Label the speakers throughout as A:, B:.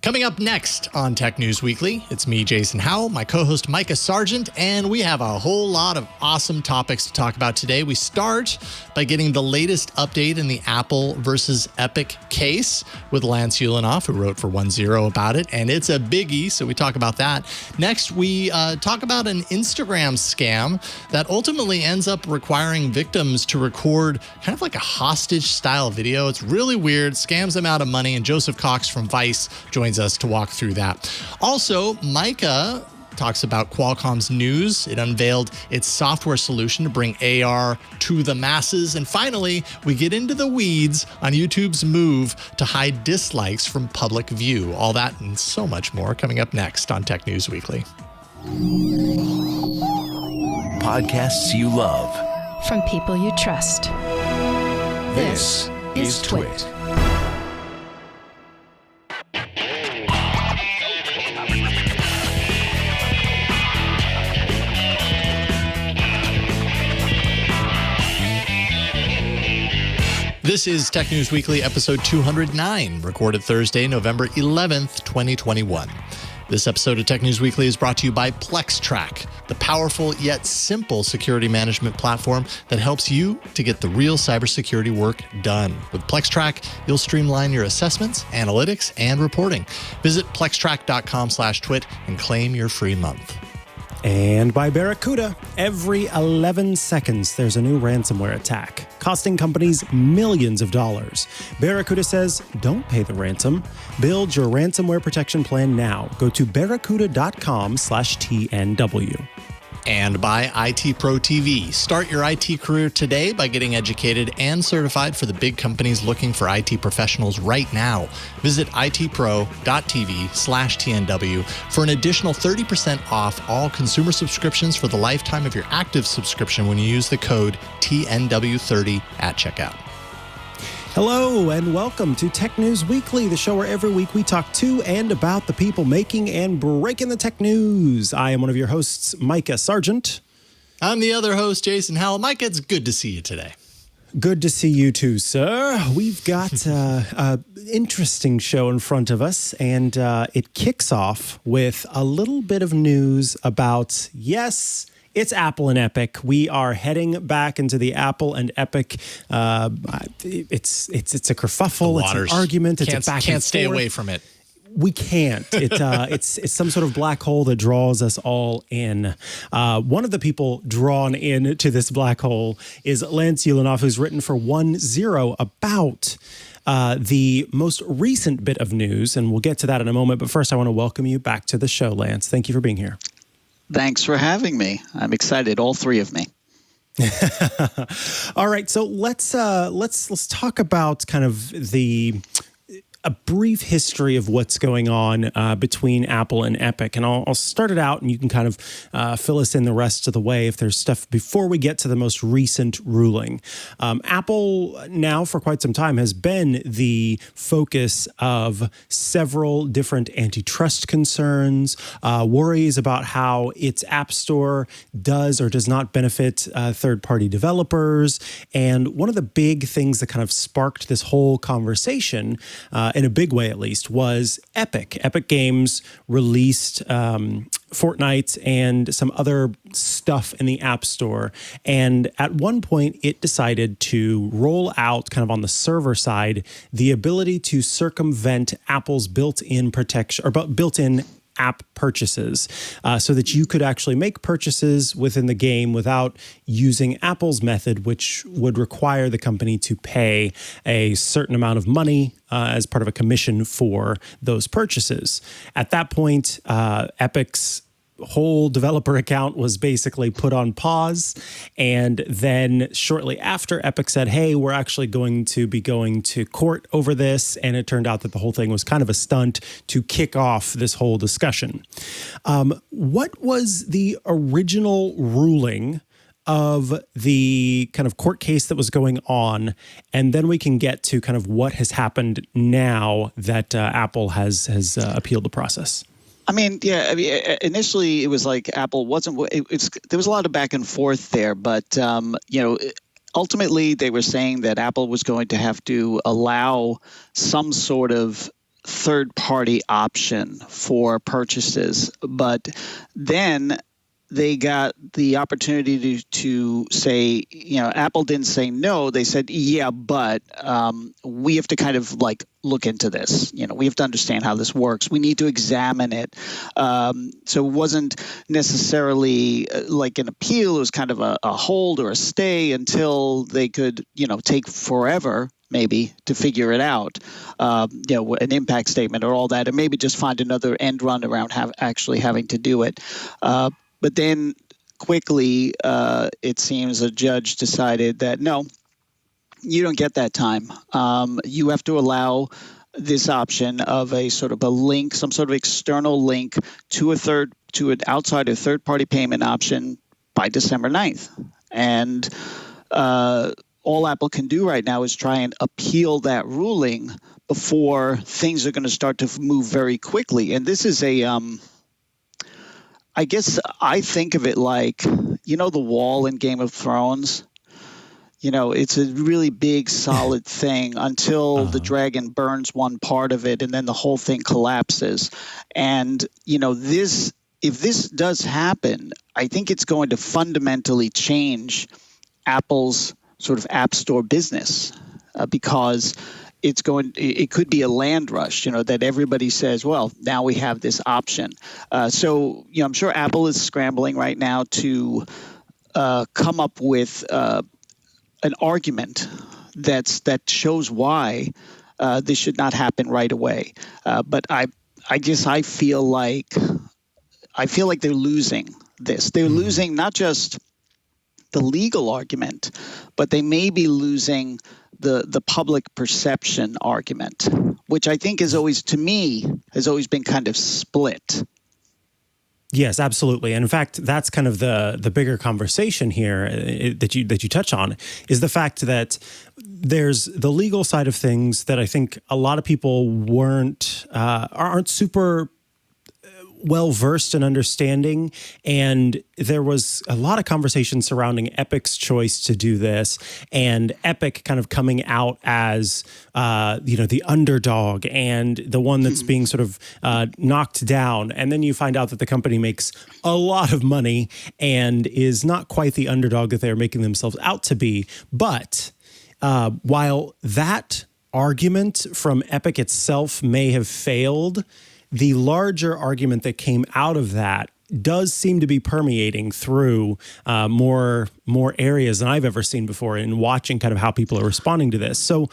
A: Coming up next on Tech News Weekly, it's me, Jason Howell, my co-host Mikah Sargent, and we have a whole lot of awesome topics to talk about today. We start by getting the latest update in the Apple versus Epic case with Lance Ulanoff, who wrote for OneZero about it, and it's a biggie, so we talk about that. Next, we talk about an Instagram scam that ultimately ends up requiring victims to record kind of like a hostage-style video. It's really weird, scams them out of money, and Joseph Cox from Vice joins us to walk through that. Also, Mikah talks about Qualcomm's news. It unveiled its software solution to bring AR to the masses. And finally, we get into the weeds on YouTube's move to hide dislikes from public view. All that and so much more coming up next on Tech News Weekly.
B: Podcasts you love.
C: From people you trust.
B: This is TWiT.
A: This is Tech News Weekly, episode 209, recorded Thursday, November 11th, 2021. This episode of Tech News Weekly is brought to you by PlexTrack, the powerful yet simple security management platform that helps you to get the real cybersecurity work done. With PlexTrack, you'll streamline your assessments, analytics, and reporting. Visit plextrack.com/twit and claim your free month.
D: And by Barracuda, every 11 seconds there's a new ransomware attack, costing companies millions of dollars. Barracuda says, don't pay the ransom. Build your ransomware protection plan now. Go to barracuda.com/TNW.
A: And by IT Pro TV. Start your IT career today by getting educated and certified for the big companies looking for IT professionals right now. Visit itpro.tv/TNW for an additional 30% off all consumer subscriptions for the lifetime of your active subscription when you use the code TNW30 at checkout.
D: Hello and welcome to Tech News Weekly, the show where every week we talk to and about the people making and breaking the tech news. I am one of your hosts, Mikah Sargent.
A: I'm the other host, Jason Howell. Mike, it's good to see you today.
D: Good to see you too, sir. We've got an interesting show in front of us, and it kicks off with a little bit of news about, yes, it's Apple and Epic. We are heading back into the Apple and Epic. It's a kerfuffle. It's an argument. It's a back and forth.
A: Can't stay away from it.
D: We can't. It's some sort of black hole that draws us all in. One of the people drawn into this black hole is Lance Ulanoff, who's written for OneZero about the most recent bit of news, and we'll get to that in a moment. But first, I want to welcome you back to the show, Lance. Thank you for being here.
E: Thanks for having me. I'm excited, all three of me.
D: All right, so let's talk about kind of a brief history of what's going on between Apple and Epic. And I'll start it out, and you can kind of fill us in the rest of the way if there's stuff before we get to the most recent ruling. Apple now for quite some time has been the focus of several different antitrust concerns, worries about how its App Store does or does not benefit third-party developers. And one of the big things that kind of sparked this whole conversation in a big way at least, was Epic. Epic Games released Fortnite and some other stuff in the App Store. And at one point, it decided to roll out, kind of on the server side, the ability to circumvent Apple's built-in protection or built-in app purchases so that you could actually make purchases within the game without using Apple's method, which would require the company to pay a certain amount of money as part of a commission for those purchases. At that point, Epic's whole developer account was basically put on pause. And then shortly after, Epic said, hey, we're actually going to be going to court over this. And it turned out that the whole thing was kind of a stunt to kick off this whole discussion. What was the original ruling of the kind of court case that was going on? And then we can get to kind of what has happened now that Apple has appealed the process.
E: Initially it was like Apple wasn't. There was a lot of back and forth there, but ultimately they were saying that Apple was going to have to allow some sort of third-party option for purchases. But then they got the opportunity to say, Apple didn't say no. They said, yeah, but we have to kind of like look into this. We have to understand how this works. We need to examine it. So it wasn't necessarily like an appeal. It was kind of a hold or a stay until they could, take forever maybe to figure it out, an impact statement or all that, and maybe just find another end run around actually having to do it. But then quickly, it seems a judge decided that, no, you don't get that time. You have to allow this option of a sort of a link, some sort of external link to an outside or third-party payment option by December 9th. And all Apple can do right now is try and appeal that ruling before things are going to start to move very quickly. And this is I guess I think of it like, the wall in Game of Thrones. It's a really big, solid thing until the dragon burns one part of it, and then the whole thing collapses. And, if this does happen, I think it's going to fundamentally change Apple's sort of App Store business because it could be a land rush, that everybody says, well, now we have this option. So, I'm sure Apple is scrambling right now to come up with an argument that shows why this should not happen right away. But I guess I feel like they're losing this. They're losing not just the legal argument, but they may be losing the public perception argument, which I think has always been kind of split.
D: Yes, absolutely. And in fact, that's kind of the bigger conversation here that you touch on is the fact that there's the legal side of things that I think a lot of people aren't super well versed in understanding, and there was a lot of conversation surrounding Epic's choice to do this, and Epic kind of coming out as the underdog and the one that's being sort of knocked down, and then you find out that the company makes a lot of money and is not quite the underdog that they're making themselves out to be. But while that argument from Epic itself may have failed, the larger argument that came out of that does seem to be permeating through more areas than I've ever seen before in watching kind of how people are responding to this. So,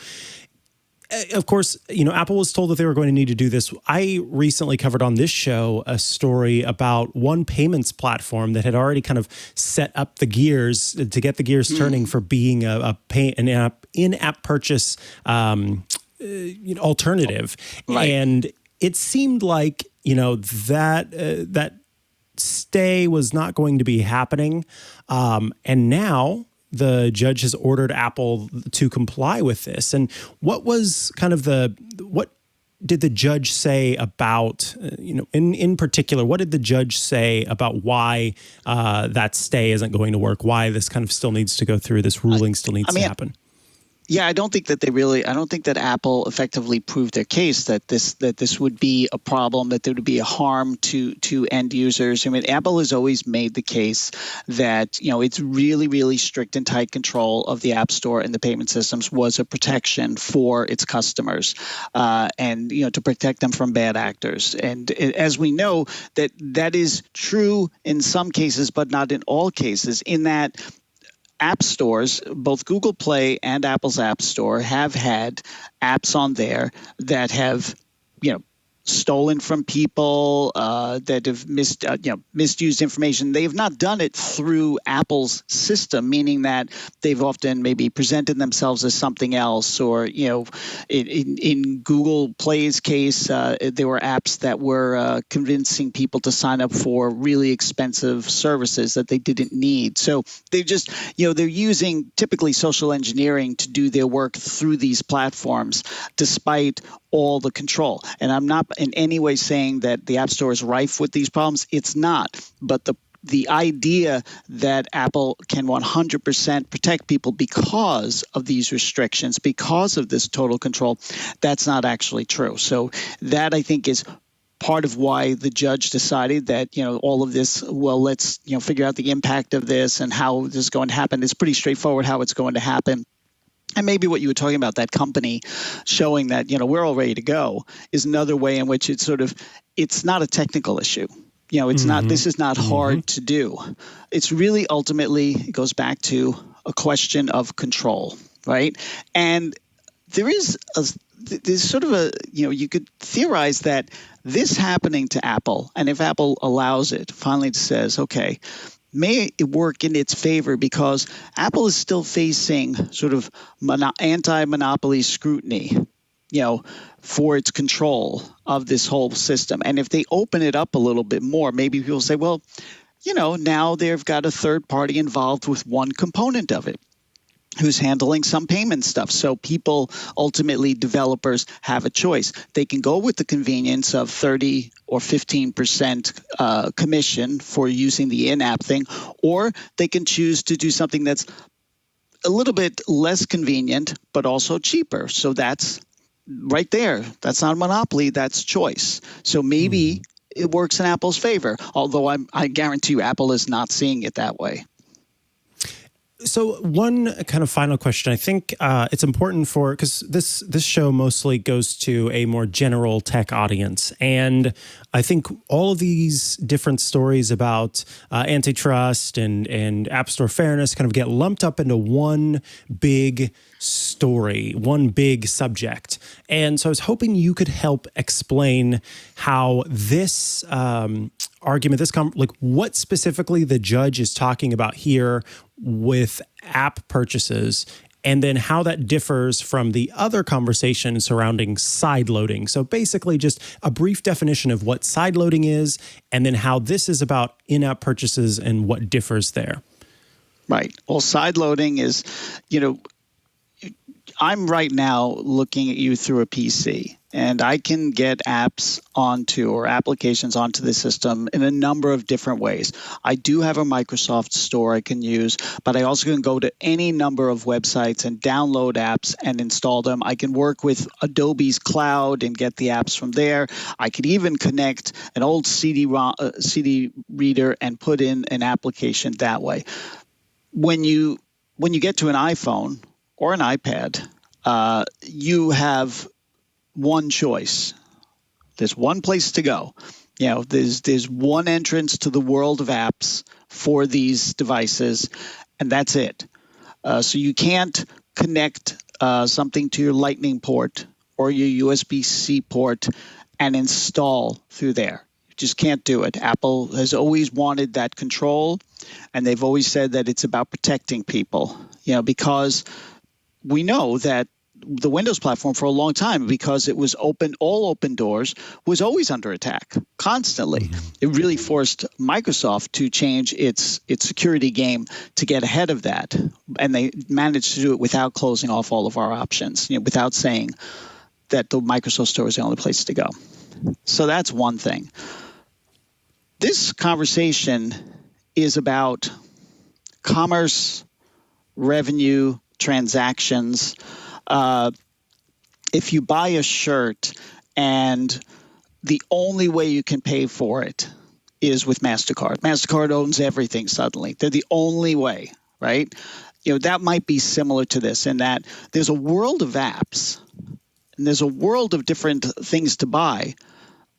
D: of course, Apple was told that they were going to need to do this. I recently covered on this show a story about one payments platform that had already kind of set up the gears to get the gears turning for being an in-app purchase alternative. Right. And it seemed like, that stay was not going to be happening. And now the judge has ordered Apple to comply with this. And what was kind of what did the judge say about, in particular, what did the judge say about why that stay isn't going to work, why this kind of still needs to go through, this ruling still needs to happen?
E: Yeah, I don't think that Apple effectively proved their case that this would be a problem, that there would be a harm to end users. I mean, Apple has always made the case that, it's really, really strict and tight control of the App Store and the payment systems was a protection for its customers and, to protect them from bad actors. And as we know, that is true in some cases, but not in all cases, in that app stores, both Google Play and Apple's App Store, have had apps on there that have, stolen from people, that have misused information. They have not done it through Apple's system, meaning that they've often maybe presented themselves as something else, or in Google Play's case, there were apps that were convincing people to sign up for really expensive services that they didn't need. So they just they're using typically social engineering to do their work through these platforms, despite all the control. And I'm not in any way saying that the App Store is rife with these problems. It's not. But the the idea that Apple can 100% protect people because of these restrictions, because of this total control, that's not actually true. So that, I think, is part of why the judge decided that, all of this, well, let's, figure out the impact of this and how this is going to happen. It's pretty straightforward how it's going to happen. And maybe what you were talking about, that company showing that, we're all ready to go, is another way in which it's not a technical issue. It's not, this is not hard to do. It's really ultimately, it goes back to a question of control, right? And there's sort of you could theorize that this happening to Apple, and if Apple allows it, finally says, okay, may it work in its favor, because Apple is still facing sort of anti-monopoly scrutiny, for its control of this whole system. And if they open it up a little bit more, maybe people say, well, now they've got a third party involved with one component of it who's handling some payment stuff. So people, ultimately developers, have a choice. They can go with the convenience of 30 or 15% commission for using the in-app thing, or they can choose to do something that's a little bit less convenient, but also cheaper. So that's right there. That's not a monopoly, that's choice. So maybe it works in Apple's favor, although I guarantee you Apple is not seeing it that way.
D: So one kind of final question, I think it's important because this show mostly goes to a more general tech audience. And I think all of these different stories about antitrust and App Store fairness kind of get lumped up into one big story, one big subject. And so I was hoping you could help explain how this argument, what specifically the judge is talking about here with app purchases, and then how that differs from the other conversation surrounding side loading. So basically just a brief definition of what side loading is, and then how this is about in-app purchases and what differs there.
E: Right. Well, side loading is, I'm right now looking at you through a PC, and I can get apps or applications onto the system in a number of different ways. I do have a Microsoft store I can use, but I also can go to any number of websites and download apps and install them. I can work with Adobe's cloud and get the apps from there. I could even connect an old CD reader and put in an application that way. When you get to an iPhone or an iPad, you have one choice. There's one place to go. There's one entrance to the world of apps for these devices, and that's it. So you can't connect something to your Lightning port or your USB-C port and install through there. You just can't do it. Apple has always wanted that control, and they've always said that it's about protecting people, because we know that the Windows platform for a long time, because it was all open doors, was always under attack constantly. It really forced Microsoft to change its security game to get ahead of that. And they managed to do it without closing off all of our options, without saying that the Microsoft Store is the only place to go. So that's one thing. This conversation is about commerce, revenue, transactions. If you buy a shirt and the only way you can pay for it is with MasterCard. MasterCard owns everything suddenly. They're the only way, right? That might be similar to this in that there's a world of apps and there's a world of different things to buy,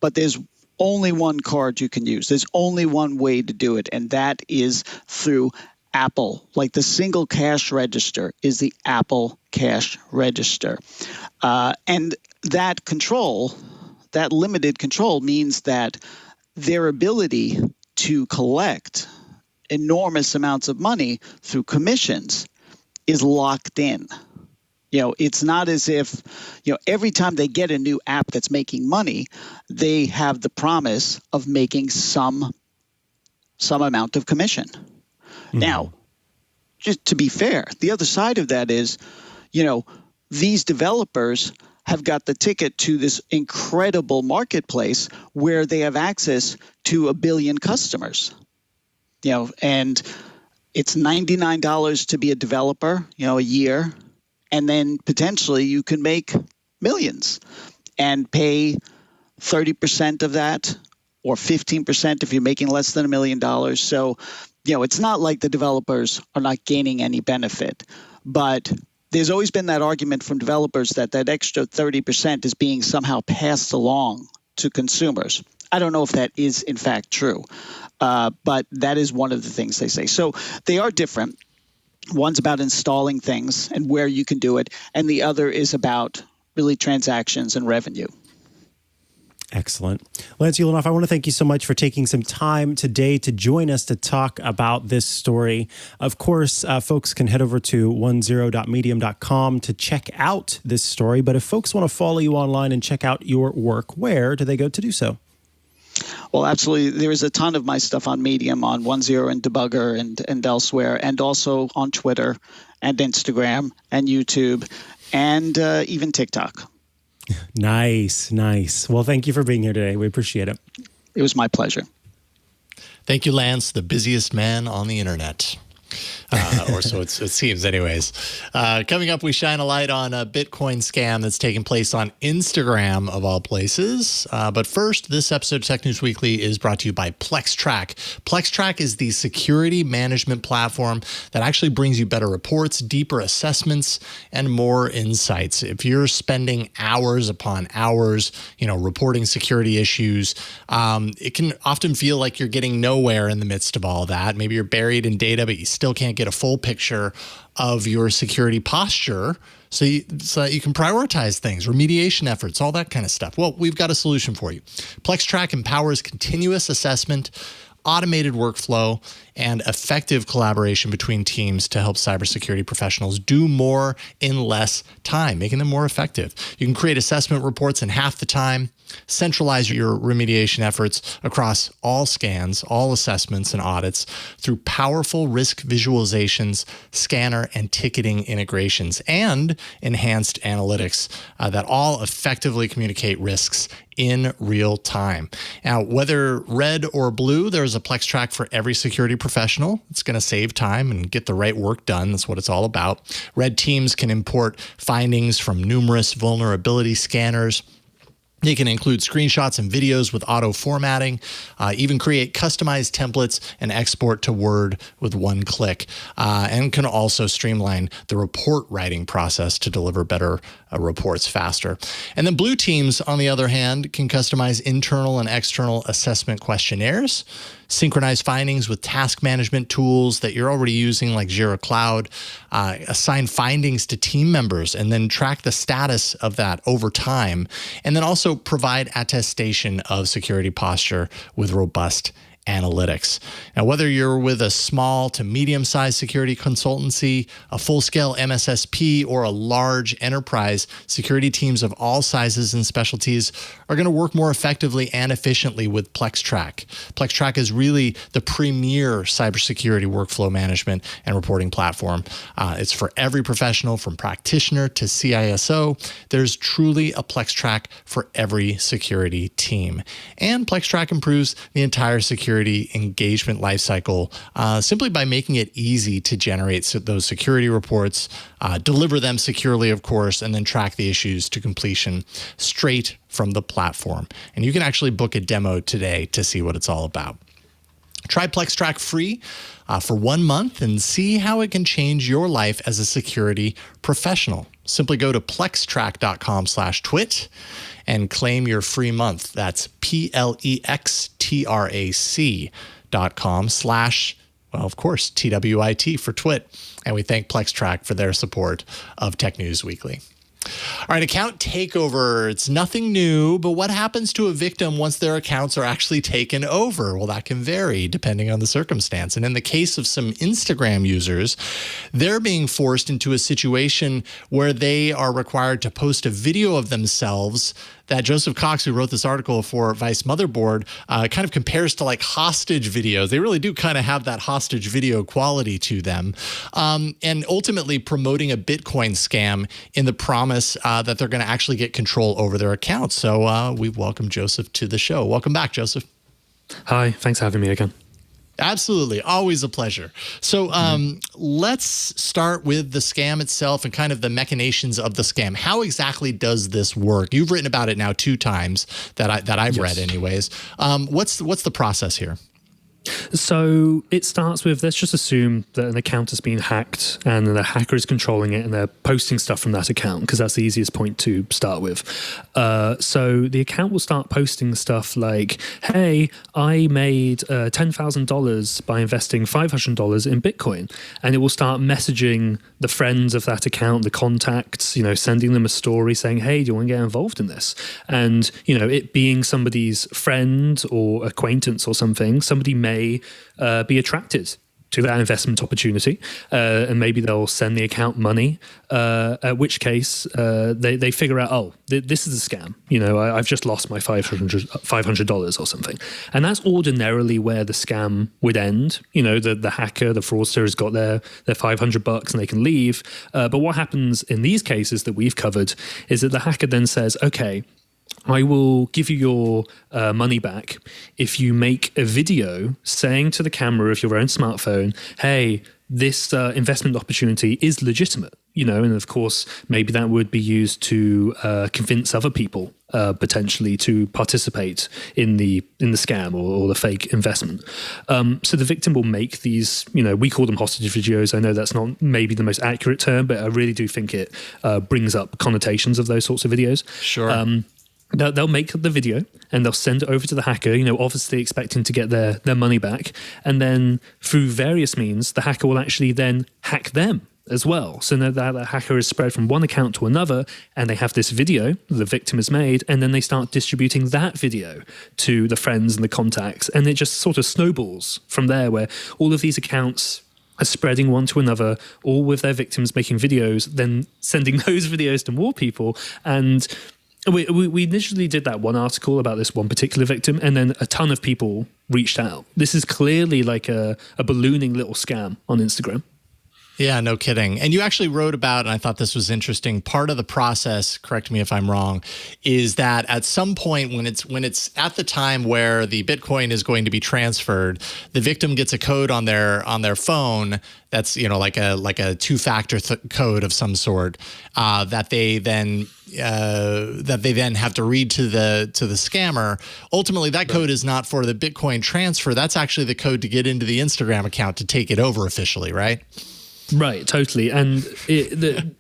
E: but there's only one card you can use. There's only one way to do it, and that is through Apple. Like the single cash register is the Apple cash register. And that control, that limited control, means that their ability to collect enormous amounts of money through commissions is locked in. It's not as if, every time they get a new app that's making money, they have the promise of making some amount of commission. Now, just to be fair, the other side of that is, these developers have got the ticket to this incredible marketplace where they have access to 1 billion customers. and it's $99 to be a developer, a year, and then potentially you can make millions and pay 30% of that or 15% if you're making less than $1 million. So, it's not like the developers are not gaining any benefit, but there's always been that argument from developers that extra 30% is being somehow passed along to consumers. I don't know if that is in fact true, but that is one of the things they say. So they are different. One's about installing things and where you can do it, and the other is about really transactions and revenue.
D: Excellent. Lance Ulanoff, I want to thank you so much for taking some time today to join us to talk about this story. Of course, folks can head over to onezero.medium.com to check out this story. But if folks want to follow you online and check out your work, where do they go to do so?
E: Well, absolutely. There is a ton of my stuff on Medium, on OneZero and Debugger and elsewhere, and also on Twitter and Instagram and YouTube and even TikTok.
D: Nice. Well, thank you for being here today. We appreciate it.
E: It was my pleasure.
A: Thank you, Lance, the busiest man on the internet. Or so it seems anyways. Coming up, we shine a light on a Bitcoin scam that's taking place on Instagram, of all places. But first, this episode of Tech News Weekly is brought to you by PlexTrack. PlexTrack is the security management platform that actually brings you better reports, deeper assessments, and more insights. If you're spending hours upon hours, reporting security issues, it can often feel like you're getting nowhere in the midst of all that. Maybe you're buried in data, but you still can't get a full picture of your security posture so that you can prioritize things, remediation efforts, all that kind of stuff. Well, we've got a solution for you. PlexTrack empowers continuous assessment, automated workflow, and effective collaboration between teams to help cybersecurity professionals do more in less time, making them more effective. You can create assessment reports in half the time, centralize your remediation efforts across all scans, all assessments and audits through powerful risk visualizations, scanner and ticketing integrations, and enhanced analytics that all effectively communicate risks in real time. Now, whether red or blue, there's a PlexTrack for every security professional. It's going to save time and get the right work done. That's what it's all about. Red teams can import findings from numerous vulnerability scanners. They can include screenshots and videos with auto formatting, even create customized templates and export to Word with one click, and can also streamline the report writing process to deliver better reports faster. And then blue teams, on the other hand, can customize internal and external assessment questionnaires, synchronize findings with task management tools that you're already using like Jira Cloud, assign findings to team members, and then track the status of that over time, and then also provide attestation of security posture with robust analytics. Now, whether you're with a small to medium-sized security consultancy, a full-scale MSSP, or a large enterprise, security teams of all sizes and specialties are going to work more effectively and efficiently with PlexTrack. PlexTrack is really the premier cybersecurity workflow management and reporting platform. It's for every professional, from practitioner to CISO. There's truly a PlexTrack for every security team. And PlexTrack improves the entire security engagement lifecycle simply by making it easy to generate those security reports, deliver them securely, of course, and then track the issues to completion straight from the platform. And you can actually book a demo today to see what it's all about. Try PlexTrack free for 1 month and see how it can change your life as a security professional. Simply go to plextrack.com/twit and claim your free month. That's plextrac.com/ well, of course, TWiT for twit. And we thank PlexTrack for their support of Tech News Weekly. All right, account takeover. It's nothing new, but what happens to a victim once their accounts are actually taken over? Well, that can vary depending on the circumstance. And in the case of some Instagram users, they're being forced into a situation where they are required to post a video of themselves that Joseph Cox, who wrote this article for Vice Motherboard, kind of compares to like hostage videos. They really do kind of have that hostage video quality to them. And ultimately promoting a Bitcoin scam in the promise that they're going to actually get control over their accounts. So we welcome Joseph to the show. Welcome back, Joseph.
F: Hi, thanks for having me again.
A: Absolutely. Always a pleasure. So let's start with the scam itself and kind of the machinations of the scam. How exactly does this work? You've written about it now 2 times that I've read anyways. What's the process here?
F: So it starts with, let's just assume that an account has been hacked and the hacker is controlling it and they're posting stuff from that account, because that's the easiest point to start with. So the account will start posting stuff like, hey, I made $10,000 by investing $500 in Bitcoin. And it will start messaging the friends of that account, the contacts, sending them a story saying, hey, do you want to get involved in this? And, it being somebody's friend or acquaintance or something, somebody may be attracted to that investment opportunity, and maybe they'll send the account money, at which case they figure out, this is a scam. I've just lost my $500 or something. And that's ordinarily where the scam would end. The hacker, the fraudster has got their $500 and they can leave. But what happens in these cases that we've covered is that the hacker then says, okay, I will give you your money back if you make a video saying to the camera of your own smartphone, hey, this investment opportunity is legitimate, and of course, maybe that would be used to convince other people potentially to participate in the scam or the fake investment. So the victim will make these, we call them hostage videos. I know that's not maybe the most accurate term, but I really do think it brings up connotations of those sorts of videos.
A: Sure.
F: They'll make the video and they'll send it over to the hacker, obviously expecting to get their money back. And then through various means, the hacker will actually then hack them as well. So now that hacker is spread from one account to another, and they have this video the victim has made, and then they start distributing that video to the friends and the contacts. And it just sort of snowballs from there, where all of these accounts are spreading one to another, all with their victims making videos, then sending those videos to more people. And we initially did that one article about this one particular victim, and then a ton of people reached out. This is clearly like a ballooning little scam on Instagram.
A: Yeah, no kidding. And you actually wrote about, and I thought this was interesting, part of the process, correct me if I'm wrong, is that at some point when it's at the time where the Bitcoin is going to be transferred, the victim gets a code on their phone that's, like a two-factor code of some sort, that they then have to read to the scammer. Ultimately, that code is not for the Bitcoin transfer. That's actually the code to get into the Instagram account to take it over officially, right?
F: Right, totally. And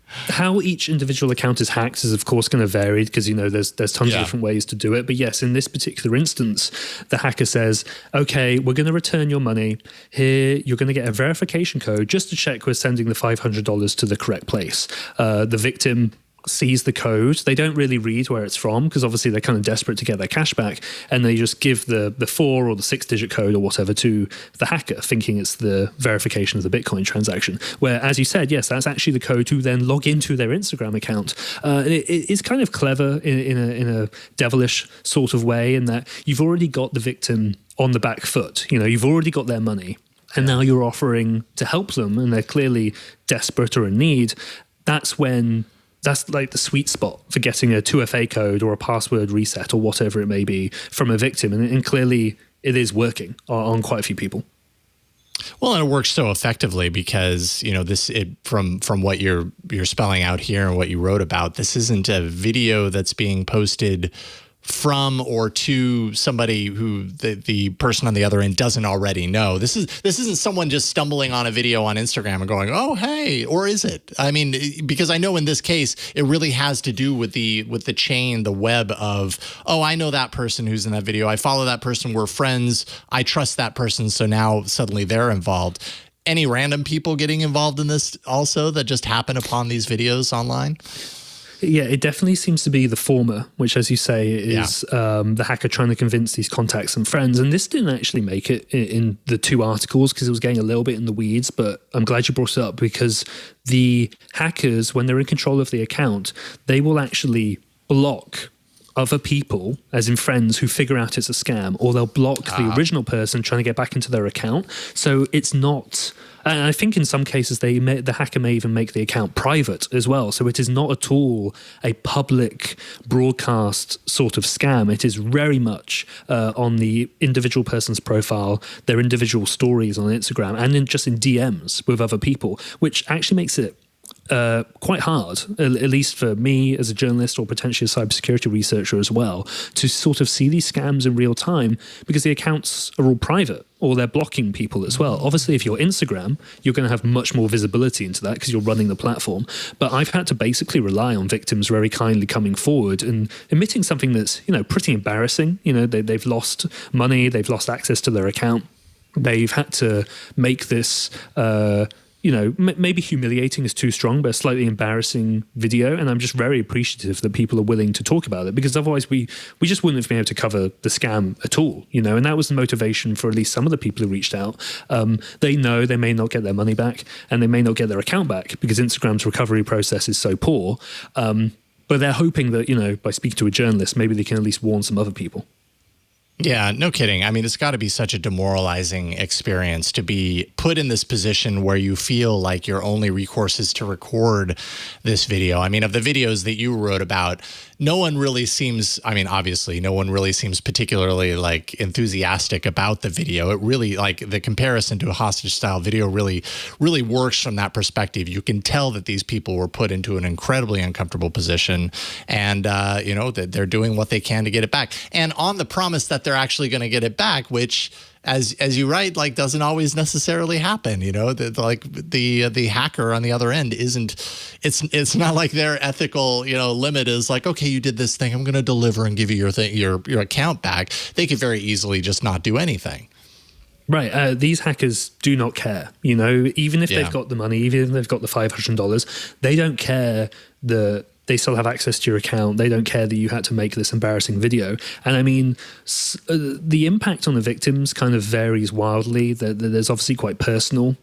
F: how each individual account is hacked is, of course, going to vary because, there's tons of different ways to do it. But yes, in this particular instance, the hacker says, okay, we're going to return your money. Here, you're going to get a verification code just to check we're sending the $500 to the correct place. The victim sees the code. They don't really read where it's from because obviously they're kind of desperate to get their cash back, and they just give the 4 or the 6-digit code or whatever to the hacker, thinking it's the verification of the Bitcoin transaction. Where, as you said, yes, that's actually the code to then log into their Instagram account. It's kind of clever in a devilish sort of way, in that you've already got the victim on the back foot. You've already got their money, and now you're offering to help them, and they're clearly desperate or in need. That's like the sweet spot for getting a 2FA code or a password reset or whatever it may be from a victim. And clearly it is working on quite a few people.
A: Well, and it works so effectively because, from what you're spelling out here and what you wrote about, this isn't a video that's being posted from or to somebody who the person on the other end doesn't already know. This isn't someone just stumbling on a video on Instagram and going, oh, hey, or is it? I mean, because I know in this case, it really has to do with the chain, the web of, oh, I know that person who's in that video. I follow that person. We're friends. I trust that person. So now suddenly they're involved. Any random people getting involved in this also that just happen upon these videos online?
F: Yeah, it definitely seems to be the former, which, as you say, is the hacker trying to convince these contacts and friends. And this didn't actually make it in the 2 articles because it was getting a little bit in the weeds, but I'm glad you brought it up because the hackers, when they're in control of the account, they will actually block other people, as in friends, who figure out it's a scam, or they'll block the original person trying to get back into their account. So it's not And I think in some cases the hacker may even make the account private as well. So it is not at all a public broadcast sort of scam. It is very much on the individual person's profile, their individual stories on Instagram, and just in DMs with other people, which actually makes it quite hard, at least for me as a journalist or potentially a cybersecurity researcher as well, to sort of see these scams in real time, because the accounts are all private or they're blocking people as well. Obviously, if you're Instagram, you're going to have much more visibility into that because you're running the platform. But I've had to basically rely on victims very kindly coming forward and admitting something that's, pretty embarrassing. They've lost money, they've lost access to their account. They've had to make this maybe humiliating is too strong, but a slightly embarrassing video. And I'm just very appreciative that people are willing to talk about it, because otherwise we just wouldn't have been able to cover the scam at all, and that was the motivation for at least some of the people who reached out. They know they may not get their money back and they may not get their account back because Instagram's recovery process is so poor. But they're hoping that, by speaking to a journalist, maybe they can at least warn some other people.
A: Yeah, no kidding. I mean, it's got to be such a demoralizing experience to be put in this position where you feel like your only recourse is to record this video. I mean, of the videos that you wrote about, no one really seems, obviously, no one really seems particularly enthusiastic about the video. It really, the comparison to a hostage style video really works from that perspective. You can tell that these people were put into an incredibly uncomfortable position, and, that they're doing what they can to get it back. And on the promise that they're actually going to get it back, which, as you write, doesn't always necessarily happen. The hacker on the other end it's not like their ethical limit is okay, you did this thing, I'm going to deliver and give you your account back. They could very easily just not do anything.
F: Right. These hackers do not care, even if they've got the money, even if they've got the $500, they don't care that they still have access to your account. They don't care that you had to make this embarrassing video. And the impact on the victims kind of varies wildly. There's obviously quite personal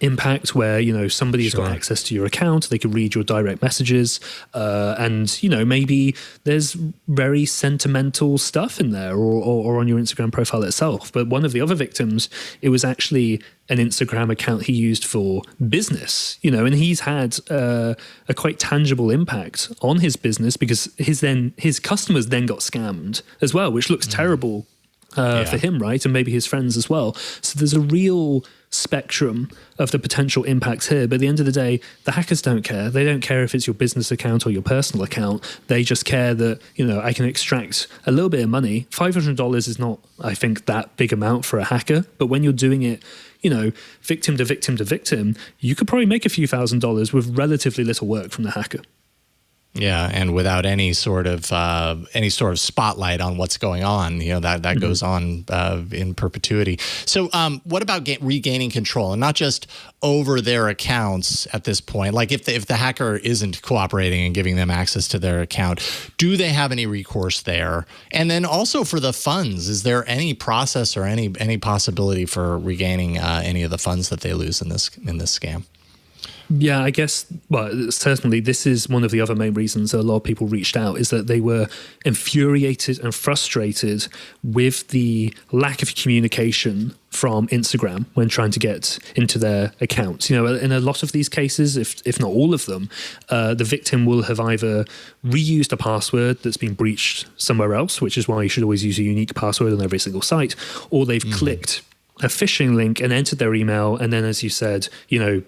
F: impact where, somebody's got access to your account, they can read your direct messages, and, maybe there's very sentimental stuff in there or on your Instagram profile itself. But one of the other victims, it was actually an Instagram account he used for business, and he's had a quite tangible impact on his business because his customers then got scammed as well, which looks terrible for him, right? And maybe his friends as well. So there's a real spectrum of the potential impacts here. But at the end of the day, the hackers don't care. They don't care if it's your business account or your personal account. They just care that, I can extract a little bit of money. $500 is not, I think, that big amount for a hacker. But when you're doing it, victim to victim to victim, you could probably make a few $1,000s with relatively little work from the hacker.
A: Yeah, and without any sort of spotlight on what's going on, that goes on in perpetuity. So, what about regaining control, and not just over their accounts at this point? Like, if the hacker isn't cooperating and giving them access to their account, do they have any recourse there? And then also for the funds, is there any process or any possibility for regaining any of the funds that they lose in this scam?
F: Yeah, I guess, well, certainly this is one of the other main reasons a lot of people reached out, is that they were infuriated and frustrated with the lack of communication from Instagram when trying to get into their accounts. In a lot of these cases, if not all of them, the victim will have either reused a password that's been breached somewhere else, which is why you should always use a unique password on every single site, or they've clicked a phishing link and entered their email, and then, as you said,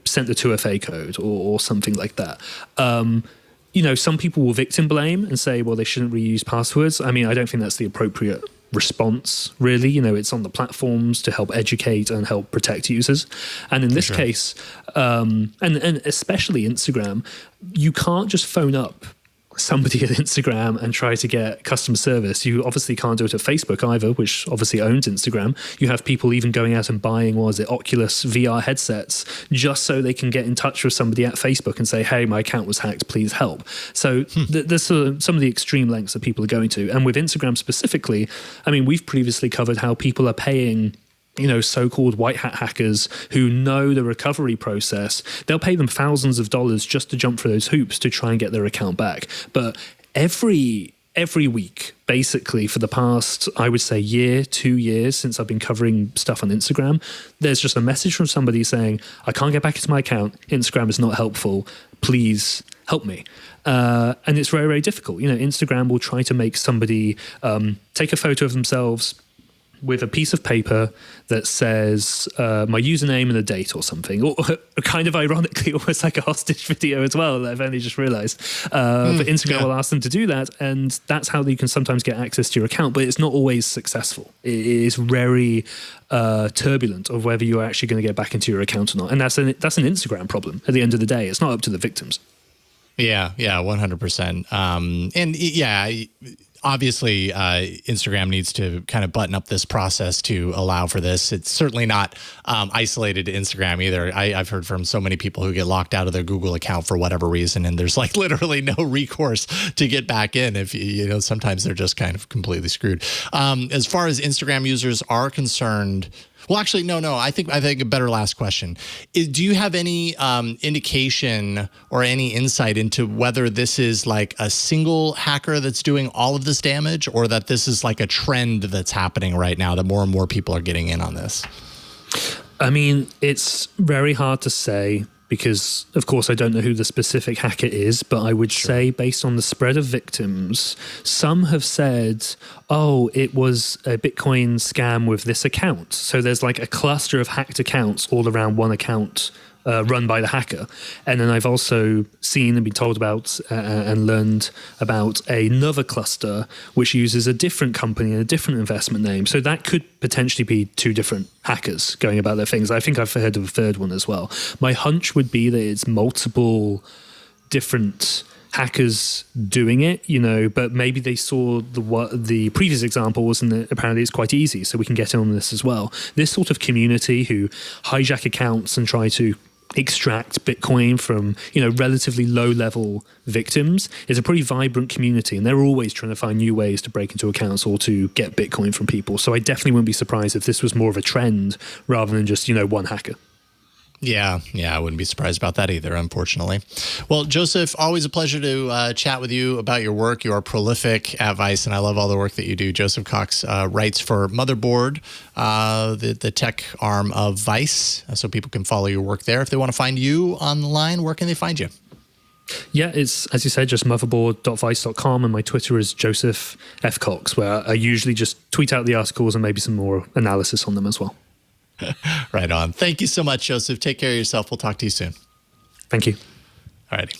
F: sent the 2FA code or something like that. Some people will victim blame and say, well, they shouldn't reuse passwords. I don't think that's the appropriate response, really. It's on the platforms to help educate and help protect users. And in this case, and especially Instagram, you can't just phone up somebody at Instagram and try to get customer service. You obviously can't do it at Facebook either, which obviously owns Instagram. You have people even going out and buying, Oculus VR headsets just so they can get in touch with somebody at Facebook and say, hey, my account was hacked, please help. So there's some of the extreme lengths that people are going to. And with Instagram specifically, we've previously covered how people are paying so-called white hat hackers who know the recovery process. They'll pay them thousands of dollars just to jump through those hoops to try and get their account back. But every every week, basically, for the past, I would say, 2 years since I've been covering stuff on Instagram, there's just a message from somebody saying, I can't get back into my account. Instagram is not helpful. Please help me. And it's very, very difficult. Instagram will try to make somebody take a photo of themselves with a piece of paper that says my username and a date or something, or kind of ironically almost like a hostage video as well that I've only just realized. But Instagram will ask them to do that, and that's how you can sometimes get access to your account, but it's not always successful. It is very turbulent of whether you're actually going to get back into your account or not. And that's an Instagram problem at the end of the day. It's not up to the victims.
A: Yeah, 100%. And yeah, obviously, Instagram needs to kind of button up this process to allow for this. It's certainly not isolated to Instagram either. I've heard from so many people who get locked out of their Google account for whatever reason, and there's like literally no recourse to get back in. If sometimes they're just kind of completely screwed. As far as Instagram users are concerned. Well, actually, no. I think a better last question is: do you have any indication or any insight into whether this is like a single hacker that's doing all of this damage, or that this is like a trend that's happening right now that more and more people are getting in on this?
F: I mean, it's very hard to say, because, of course, I don't know who the specific hacker is, but I would say, based on the spread of victims, some have said, oh, it was a Bitcoin scam with this account. So there's like a cluster of hacked accounts all around one account run by the hacker. And then I've also seen and been told about and learned about another cluster which uses a different company and a different investment name. So that could potentially be two different hackers going about their things. I think I've heard of a third one as well. My hunch would be that it's multiple different hackers doing it, but maybe they saw the previous example wasn't that apparently it's quite easy, so we can get in on this as well. This sort of community who hijack accounts and try to extract Bitcoin from, relatively low-level victims is a pretty vibrant community, and they're always trying to find new ways to break into accounts or to get Bitcoin from people. So I definitely wouldn't be surprised if this was more of a trend rather than just, one hacker.
A: Yeah, I wouldn't be surprised about that either, unfortunately. Well, Joseph, always a pleasure to chat with you about your work. You are prolific at Vice, and I love all the work that you do. Joseph Cox writes for Motherboard, the tech arm of Vice, so people can follow your work there. If they want to find you online, where can they find you?
F: Yeah, it's, as you said, just motherboard.vice.com, and my Twitter is Joseph F. Cox, where I usually just tweet out the articles and maybe some more analysis on them as well.
A: Right on. Thank you so much, Joseph. Take care of yourself. We'll talk to you soon.
F: Thank you.
A: All righty.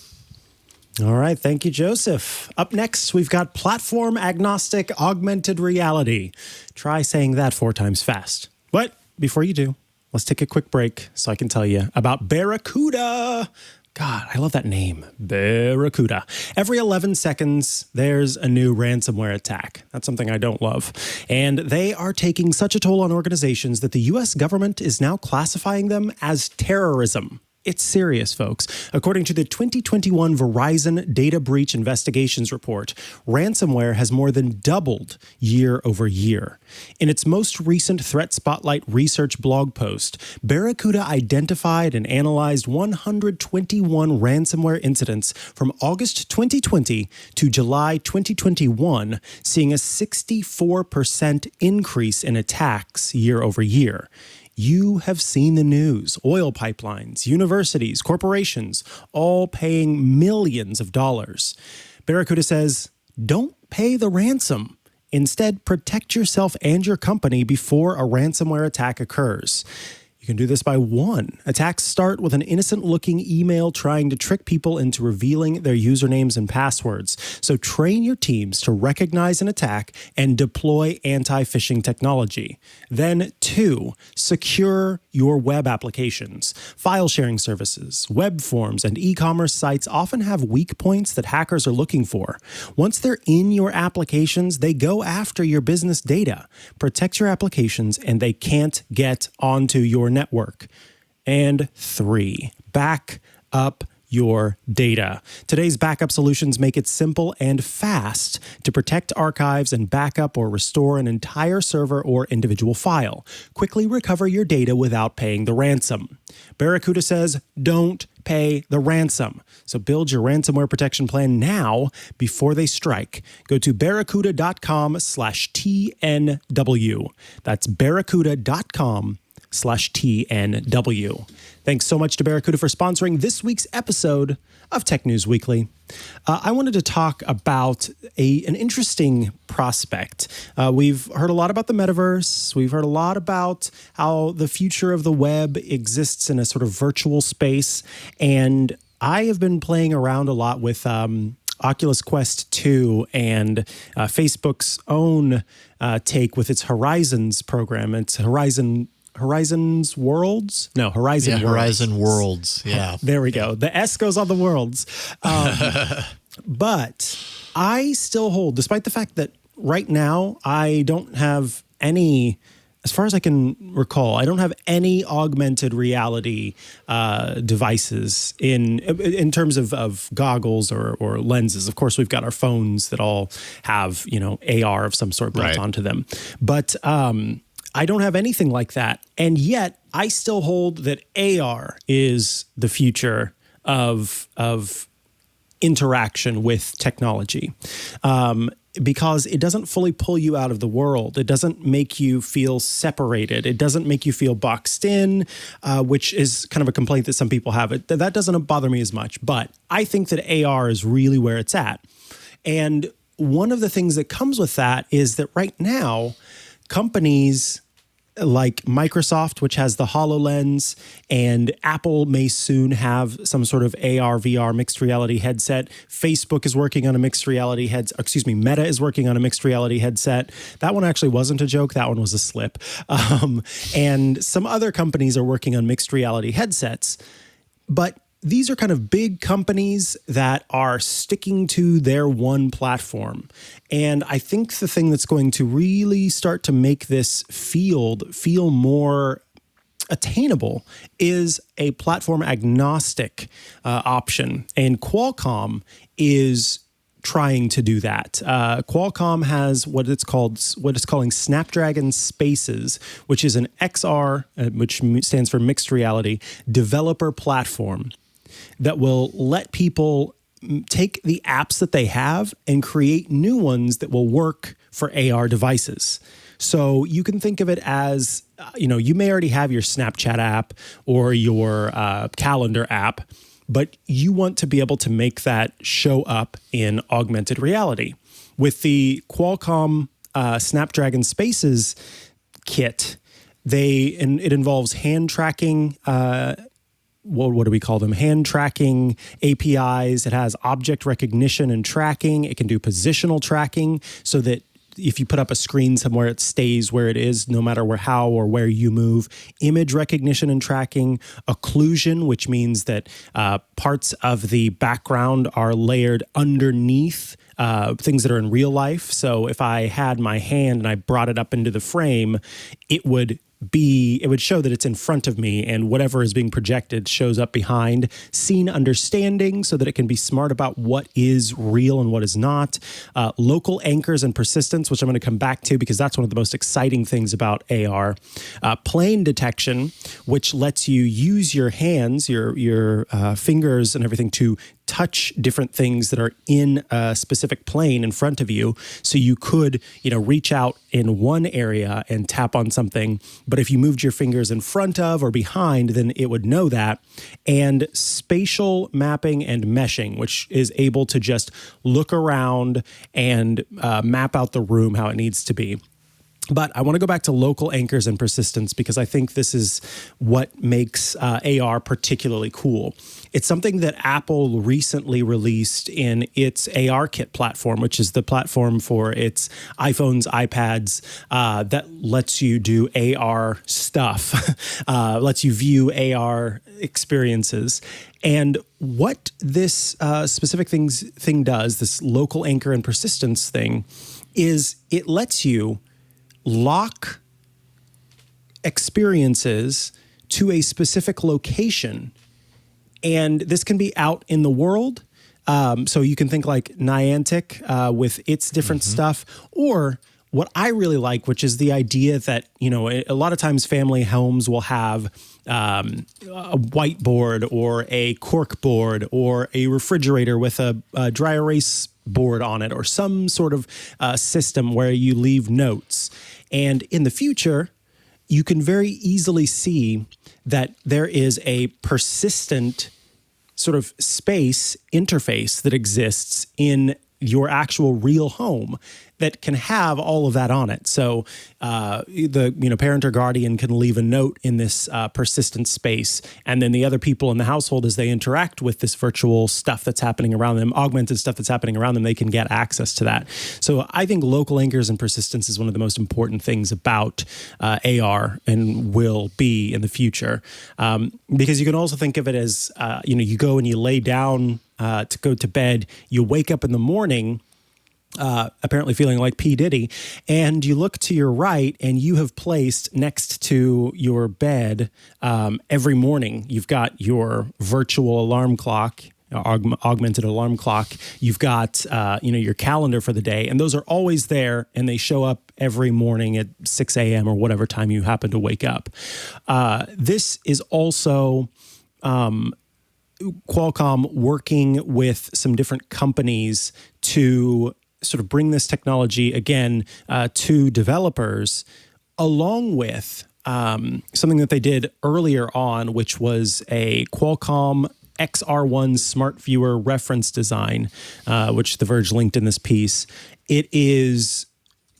D: All right. Thank you, Joseph. Up next, we've got platform agnostic augmented reality. Try saying that 4 times fast. But before you do, let's take a quick break so I can tell you about Barracuda. God, I love that name, Barracuda. Every 11 seconds, there's a new ransomware attack. That's something I don't love. And they are taking such a toll on organizations that the U.S. government is now classifying them as terrorism. It's serious, folks. According to the 2021 Verizon Data Breach Investigations Report, ransomware has more than doubled year over year. In its most recent Threat Spotlight research blog post, Barracuda identified and analyzed 121 ransomware incidents from August 2020 to July 2021, seeing a 64% increase in attacks year over year. You have seen the news. Oil pipelines, universities, corporations, all paying millions of dollars. Barracuda says, don't pay the ransom. Instead, protect yourself and your company before a ransomware attack occurs. You can do this by 1. Attacks start with an innocent-looking email trying to trick people into revealing their usernames and passwords. So train your teams to recognize an attack and deploy anti-phishing technology. Then 2, secure your web applications. File sharing services, web forms, and e-commerce sites often have weak points that hackers are looking for. Once they're in your applications, they go after your business data. Protect your applications, and they can't get onto your network. And 3, back up your data. Today's backup solutions make it simple and fast to protect archives and backup or restore an entire server or individual file. Quickly recover your data without paying the ransom. Barracuda says, don't pay the ransom. So build your ransomware protection plan now before they strike. Go to barracuda.com/TNW. That's barracuda.com/TNW. Thanks so much to Barracuda for sponsoring this week's episode of Tech News Weekly. I wanted to talk about an interesting prospect. We've heard a lot about the metaverse. We've heard a lot about how the future of the web exists in a sort of virtual space. And I have been playing around a lot with Oculus Quest 2 and Facebook's own take with its Horizons program. It's Horizon Worlds? No, Horizon Worlds.
A: Horizon Worlds. Yeah.
D: There we go. The S goes on the worlds. But I still hold, despite the fact that right now I don't have any, as far as I can recall, I don't have any augmented reality devices in terms of goggles or lenses. Of course, we've got our phones that all have, AR of some sort built onto them. But I don't have anything like that. And yet I still hold that AR is the future of interaction with technology. Because it doesn't fully pull you out of the world. It doesn't make you feel separated. It doesn't make you feel boxed in, which is kind of a complaint that some people have. That doesn't bother me as much. But I think that AR is really where it's at. And one of the things that comes with that is that right now, companies like Microsoft, which has the HoloLens, and Apple may soon have some sort of AR, VR, mixed reality headset. Facebook is working on a mixed reality Meta is working on a mixed reality headset. That one actually wasn't a joke. That one was a slip. And some other companies are working on mixed reality headsets. But these are kind of big companies that are sticking to their one platform. And I think the thing that's going to really start to make this field feel more attainable is a platform agnostic option. And Qualcomm is trying to do that. Qualcomm has what it's calling Snapdragon Spaces, which is an XR, which stands for mixed reality, developer platform that will let people take the apps that they have and create new ones that will work for AR devices. So you can think of it as, you may already have your Snapchat app or your calendar app, but you want to be able to make that show up in augmented reality. With the Qualcomm Snapdragon Spaces kit, it involves hand tracking what do we call them? Hand tracking APIs. It has object recognition and tracking. It can do positional tracking so that if you put up a screen somewhere, it stays where it is, no matter how or where you move. Image recognition and tracking. Occlusion, which means that parts of the background are layered underneath things that are in real life. So if I had my hand and I brought it up into the frame, it would show that it's in front of me, and whatever is being projected shows up behind. Scene understanding, so that it can be smart about what is real and what is not. Local anchors and persistence, which I'm going to come back to because that's one of the most exciting things about AR. Plane detection, which lets you use your hands, your fingers and everything to touch different things that are in a specific plane in front of you. So you could, reach out in one area and tap on something. But if you moved your fingers in front of or behind, then it would know that. And spatial mapping and meshing, which is able to just look around and map out the room how it needs to be. But I want to go back to local anchors and persistence because I think this is what makes AR particularly cool. It's something that Apple recently released in its ARKit platform, which is the platform for its iPhones, iPads that lets you do AR stuff, lets you view AR experiences. And what this specific thing does, this local anchor and persistence thing, is it lets you lock experiences to a specific location. And this can be out in the world. So you can think like Niantic with its different stuff, or what I really like, which is the idea that, a lot of times family homes will have a whiteboard or a cork board or a refrigerator with a dry erase board on it or some sort of system where you leave notes. And in the future, you can very easily see that there is a persistent sort of space interface that exists in your actual real home that can have all of that on it. So the parent or guardian can leave a note in this persistent space, and then the other people in the household, as they interact with this virtual stuff that's happening around them, augmented stuff that's happening around them, they can get access to that. So I think local anchors and persistence is one of the most important things about AR and will be in the future, because you can also think of it as you go and you lay down to go to bed, you wake up in the morning apparently feeling like P. Diddy, and you look to your right and you have placed next to your bed every morning, you've got your virtual alarm clock, augmented alarm clock. You've got, your calendar for the day, and those are always there, and they show up every morning at 6 a.m. or whatever time you happen to wake up. This is also Qualcomm working with some different companies to sort of bring this technology again to developers, along with something that they did earlier on, which was a Qualcomm XR1 Smart Viewer reference design, which The Verge linked in this piece. It is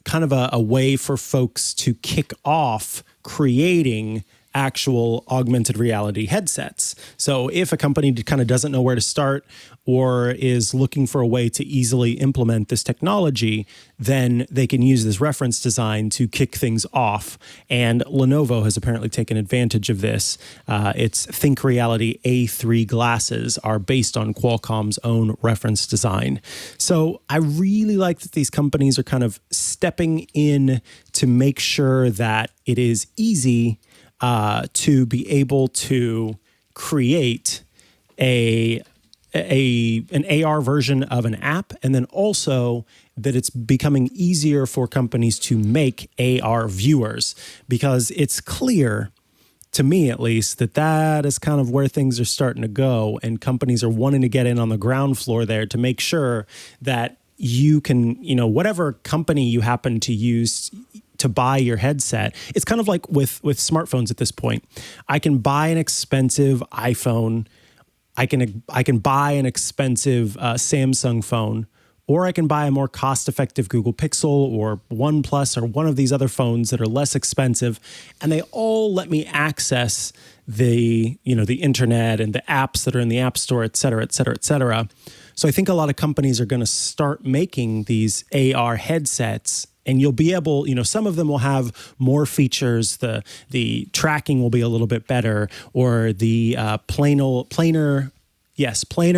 D: kind of a way for folks to kick off creating actual augmented reality headsets. So if a company kind of doesn't know where to start or is looking for a way to easily implement this technology, then they can use this reference design to kick things off. And Lenovo has apparently taken advantage of this. Its Think Reality A3 glasses are based on Qualcomm's own reference design. So I really like that these companies are kind of stepping in to make sure that it is easy to be able to create an AR version of an app, and then also that it's becoming easier for companies to make AR viewers, because it's clear, to me at least, that is kind of where things are starting to go, and companies are wanting to get in on the ground floor there to make sure that you can, whatever company you happen to use to buy your headset. It's kind of like with smartphones at this point. I can buy an expensive iPhone. I can buy an expensive Samsung phone, or I can buy a more cost-effective Google Pixel or OnePlus or one of these other phones that are less expensive, and they all let me access the internet and the apps that are in the App Store, et cetera, et cetera, et cetera. So I think a lot of companies are going to start making these AR headsets, and you'll be able, some of them will have more features. The tracking will be a little bit better, or the planar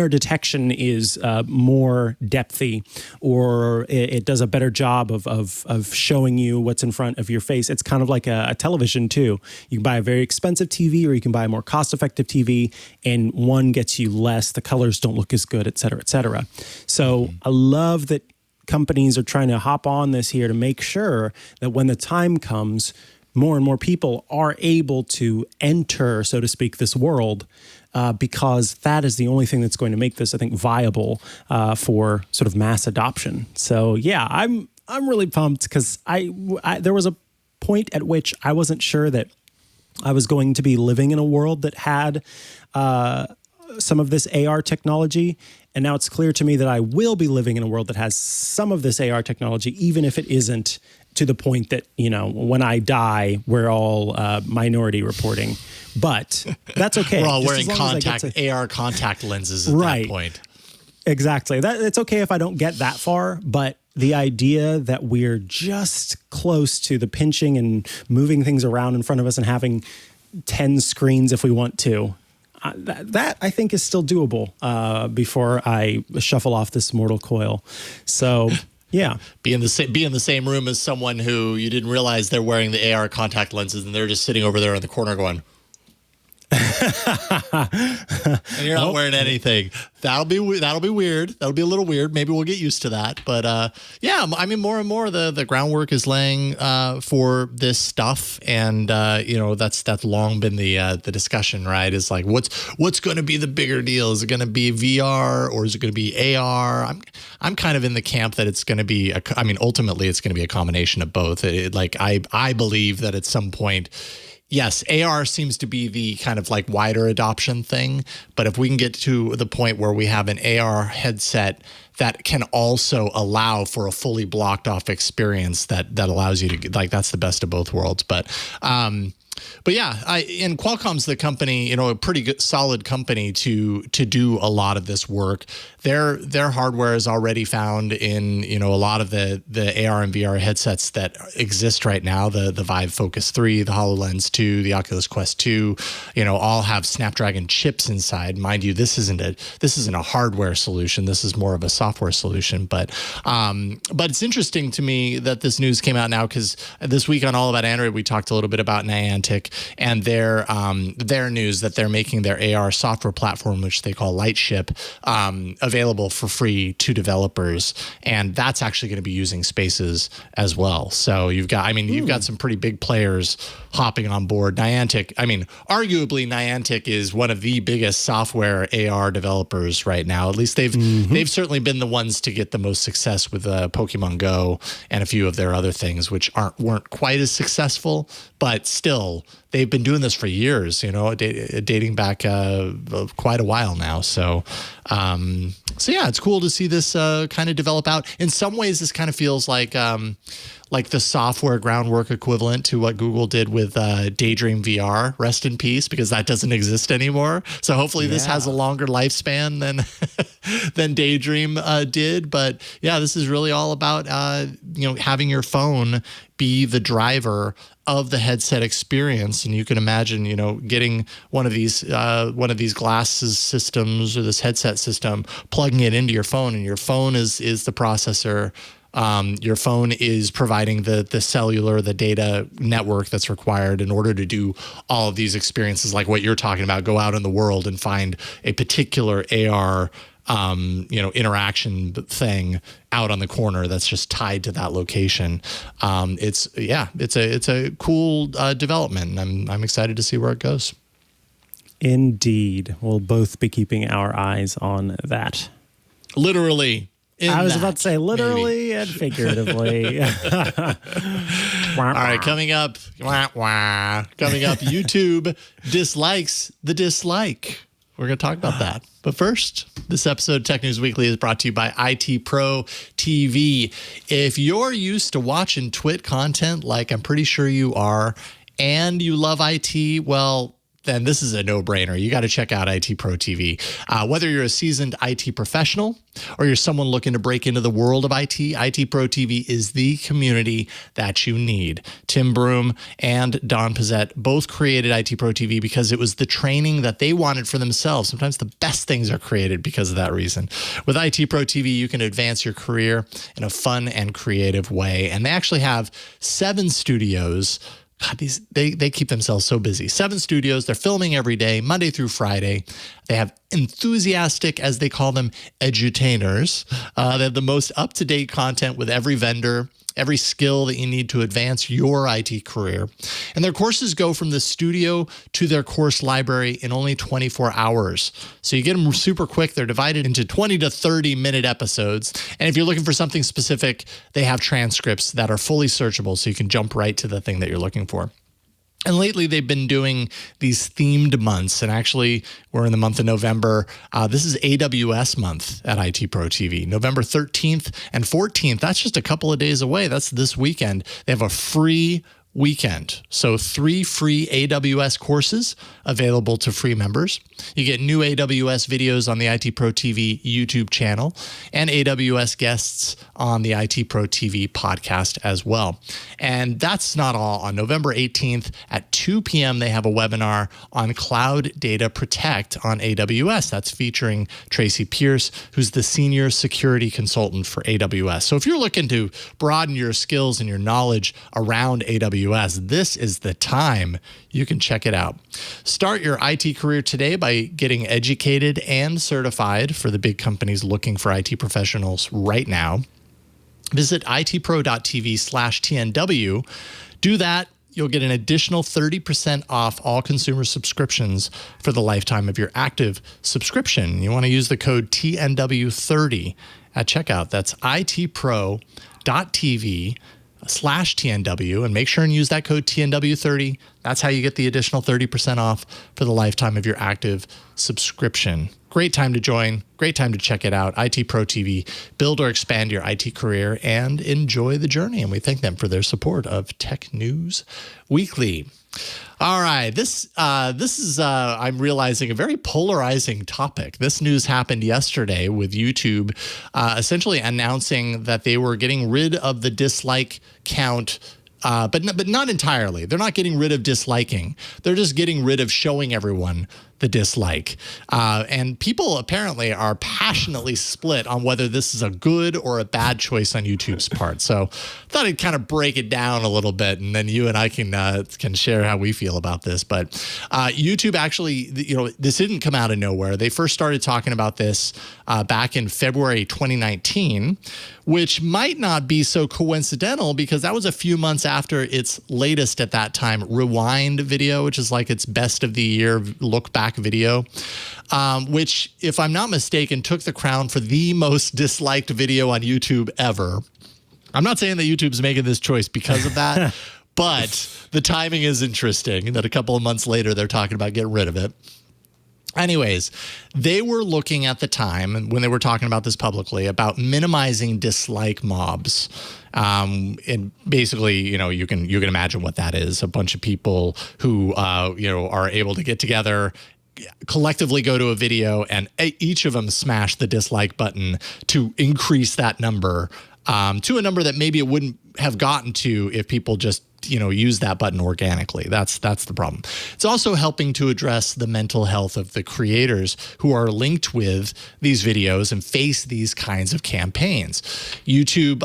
D: detection is more depthy, or it does a better job of showing you what's in front of your face. It's kind of like a television too. You can buy a very expensive TV, or you can buy a more cost-effective TV, and one gets you less. The colors don't look as good, et cetera, et cetera. So I love that companies are trying to hop on this here to make sure that when the time comes, more and more people are able to enter, so to speak, this world, because that is the only thing that's going to make this, I think, viable for sort of mass adoption. So yeah, I'm really pumped, because there was a point at which I wasn't sure that I was going to be living in a world that had some of this AR technology. And now it's clear to me that I will be living in a world that has some of this AR technology, even if it isn't to the point that, when I die, we're all minority reporting. But that's okay.
A: We're all wearing AR contact lenses at that point.
D: Exactly. It's okay if I don't get that far, but the idea that we're just close to the pinching and moving things around in front of us and having 10 screens if we want to, that I think is still doable before I shuffle off this mortal coil. So yeah,
A: be in the same room as someone who you didn't realize they're wearing the AR contact lenses, and they're just sitting over there in the corner going, And you're not wearing anything. That'll be weird. That'll be a little weird. Maybe we'll get used to that. But yeah, I mean, more and more the groundwork is laying for this stuff, and that's long been the discussion, right? Is like what's going to be the bigger deal? Is it going to be VR or is it going to be AR? I'm kind of in the camp that it's going to be. Ultimately, it's going to be a combination of both. I believe that at some point. Yes, AR seems to be the kind of like wider adoption thing. But if we can get to the point where we have an AR headset that can also allow for a fully blocked off experience that allows you to that's the best of both worlds. But yeah, and Qualcomm's the company, a pretty good, solid company to do a lot of this work. Their hardware is already found in a lot of the AR and VR headsets that exist right now. The Vive Focus 3, the HoloLens 2, the Oculus Quest 2, all have Snapdragon chips inside. Mind you, this isn't a hardware solution. This is more of a software solution. But it's interesting to me that this news came out now because this week on All About Android we talked a little bit about Niantic and their news that they're making their AR software platform, which they call Lightship, available for free to developers, and that's actually going to be using Spaces as well. So you've got some pretty big players hopping on board. Niantic, arguably Niantic is one of the biggest software AR developers right now. At least they've certainly been the ones to get the most success with Pokemon Go and a few of their other things, which weren't quite as successful, but still they've been doing this for years, dating back quite a while now. So yeah, it's cool to see this kind of develop out. In some ways, this kind of feels like the software groundwork equivalent to what Google did with Daydream VR. Rest in peace, because that doesn't exist anymore. So hopefully this has a longer lifespan than Daydream did. But yeah, this is really all about having your phone be the driver of the headset experience. And you can imagine, getting one of these glasses systems or this headset system, plugging it into your phone, and your phone is the processor. Your phone is providing the cellular, the data network that's required in order to do all of these experiences, like what you're talking about. Go out in the world and find a particular AR interaction thing out on the corner that's just tied to that location. It's a cool development, and I'm excited to see where it goes.
D: Indeed. We'll both be keeping our eyes on that.
A: Literally.
D: I was about to say literally maybe. And figuratively.
A: All right, coming up, YouTube dislikes the dislike. We're going to talk about that. But first, this episode of Tech News Weekly is brought to you by IT Pro TV. If you're used to watching TWiT content like I'm pretty sure you are, and you love IT, well, then this is a no-brainer. You got to check out IT Pro TV. Whether you're a seasoned IT professional or you're someone looking to break into the world of IT Pro TV is the community that you need. Tim Broom and Don Pizzette both created IT Pro TV because it was the training that they wanted for themselves. Sometimes the best things are created because of that reason. With IT Pro TV, you can advance your career in a fun and creative way. And they actually have 7 studios. God, they keep themselves so busy. 7 studios. They're filming every day, Monday through Friday. They have enthusiastic, as they call them, edutainers. They have the most up-to-date content with every vendor, every skill that you need to advance your IT career. And their courses go from the studio to their course library in only 24 hours. So you get them super quick. They're divided into 20 to 30-minute episodes. And if you're looking for something specific, they have transcripts that are fully searchable, so you can jump right to the thing that you're looking for. And lately, they've been doing these themed months. And actually, we're in the month of November. This is AWS month at IT Pro TV. November 13th and 14th. That's just a couple of days away. That's this weekend. They have a free weekend. So 3 free AWS courses available to free members. You get new AWS videos on the IT Pro TV YouTube channel and AWS guests on the IT Pro TV podcast as well. And that's not all. On November 18th at 2 p.m., they have a webinar on Cloud Data Protect on AWS. That's featuring Tracy Pierce, who's the senior security consultant for AWS. So if you're looking to broaden your skills and your knowledge around AWS, this is the time. You can check it out. Start your IT career today by getting educated and certified for the big companies looking for IT professionals right now. Visit itpro.tv/TNW. Do that. You'll get an additional 30% off all consumer subscriptions for the lifetime of your active subscription. You want to use the code TNW30 at checkout. That's itpro.tv/TNW, and make sure and use that code TNW30. That's how you get the additional 30% off for the lifetime of your active subscription. Great time to join. Great time to check it out. IT Pro TV. Build or expand your IT career and enjoy the journey. And we thank them for their support of Tech News Weekly. All right, this is I'm realizing a very polarizing topic. This news happened yesterday with YouTube essentially announcing that they were getting rid of the dislike count. But not entirely. They're not getting rid of disliking. They're just getting rid of showing everyone the dislike. And people apparently are passionately split on whether this is a good or a bad choice on YouTube's part. So I thought I'd kind of break it down a little bit, and then you and I can share how we feel about this. But YouTube actually, this didn't come out of nowhere. They first started talking about this back in February 2019, which might not be so coincidental because that was a few months after its latest at that time Rewind video, which is like its best of the year look back video, which, if I'm not mistaken, took the crown for the most disliked video on YouTube ever. I'm not saying that YouTube's making this choice because of that, but the timing is interesting that a couple of months later they're talking about getting rid of it. Anyways, they were looking at the time when they were talking about this publicly about minimizing dislike mobs. And basically, you can imagine what that is. A bunch of people who, are able to get together, collectively go to a video, and each of them smash the dislike button to increase that number to a number that maybe it wouldn't have gotten to if people just use that button organically. That's the problem. It's also helping to address the mental health of the creators who are linked with these videos and face these kinds of campaigns. YouTube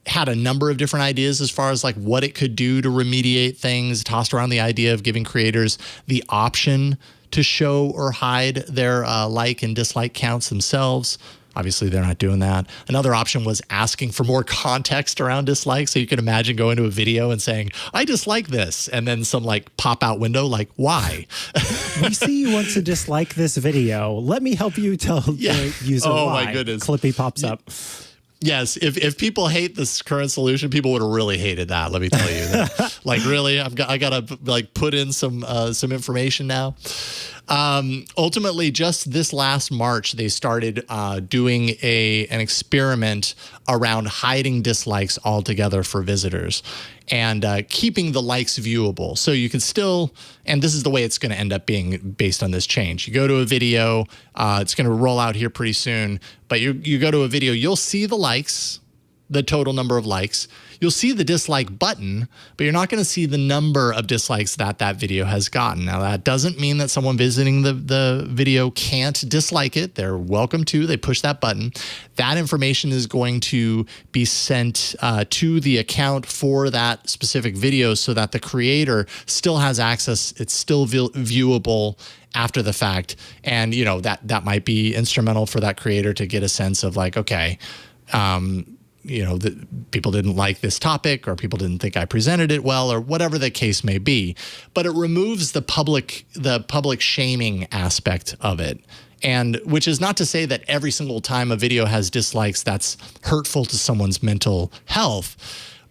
A: had a number of different ideas as far as like what it could do to remediate things, tossed around the idea of giving creators the option to show or hide their like and dislike counts themselves. Obviously, they're not doing that. Another option was asking for more context around dislikes. So you can imagine going to a video and saying, I dislike this, and then some like pop-out window like, why?
D: We see you want to dislike this video. Let me help you tell the user why.
A: Oh, my goodness.
D: Clippy pops up.
A: Yes, if people hate this current solution, people would have really hated that. Let me tell you, like really, I gotta like put in some information now. Ultimately, just this last March, they started doing an experiment around hiding dislikes altogether for visitors and keeping the likes viewable. So you can still, and this is the way it's going to end up being based on this change. You go to a video, it's going to roll out here pretty soon, but you go to a video, you'll see the likes, the total number of likes. You'll see the dislike button, but you're not going to see the number of dislikes that video has gotten. Now, that doesn't mean that someone visiting the video can't dislike it. They're welcome to. They push that button. That information is going to be sent to the account for that specific video so that the creator still has access. It's still viewable after the fact. And, that might be instrumental for that creator to get a sense of like, okay, that people didn't like this topic, or people didn't think I presented it well, or whatever the case may be. But it removes the public shaming aspect of it. And which is not to say that every single time a video has dislikes, that's hurtful to someone's mental health.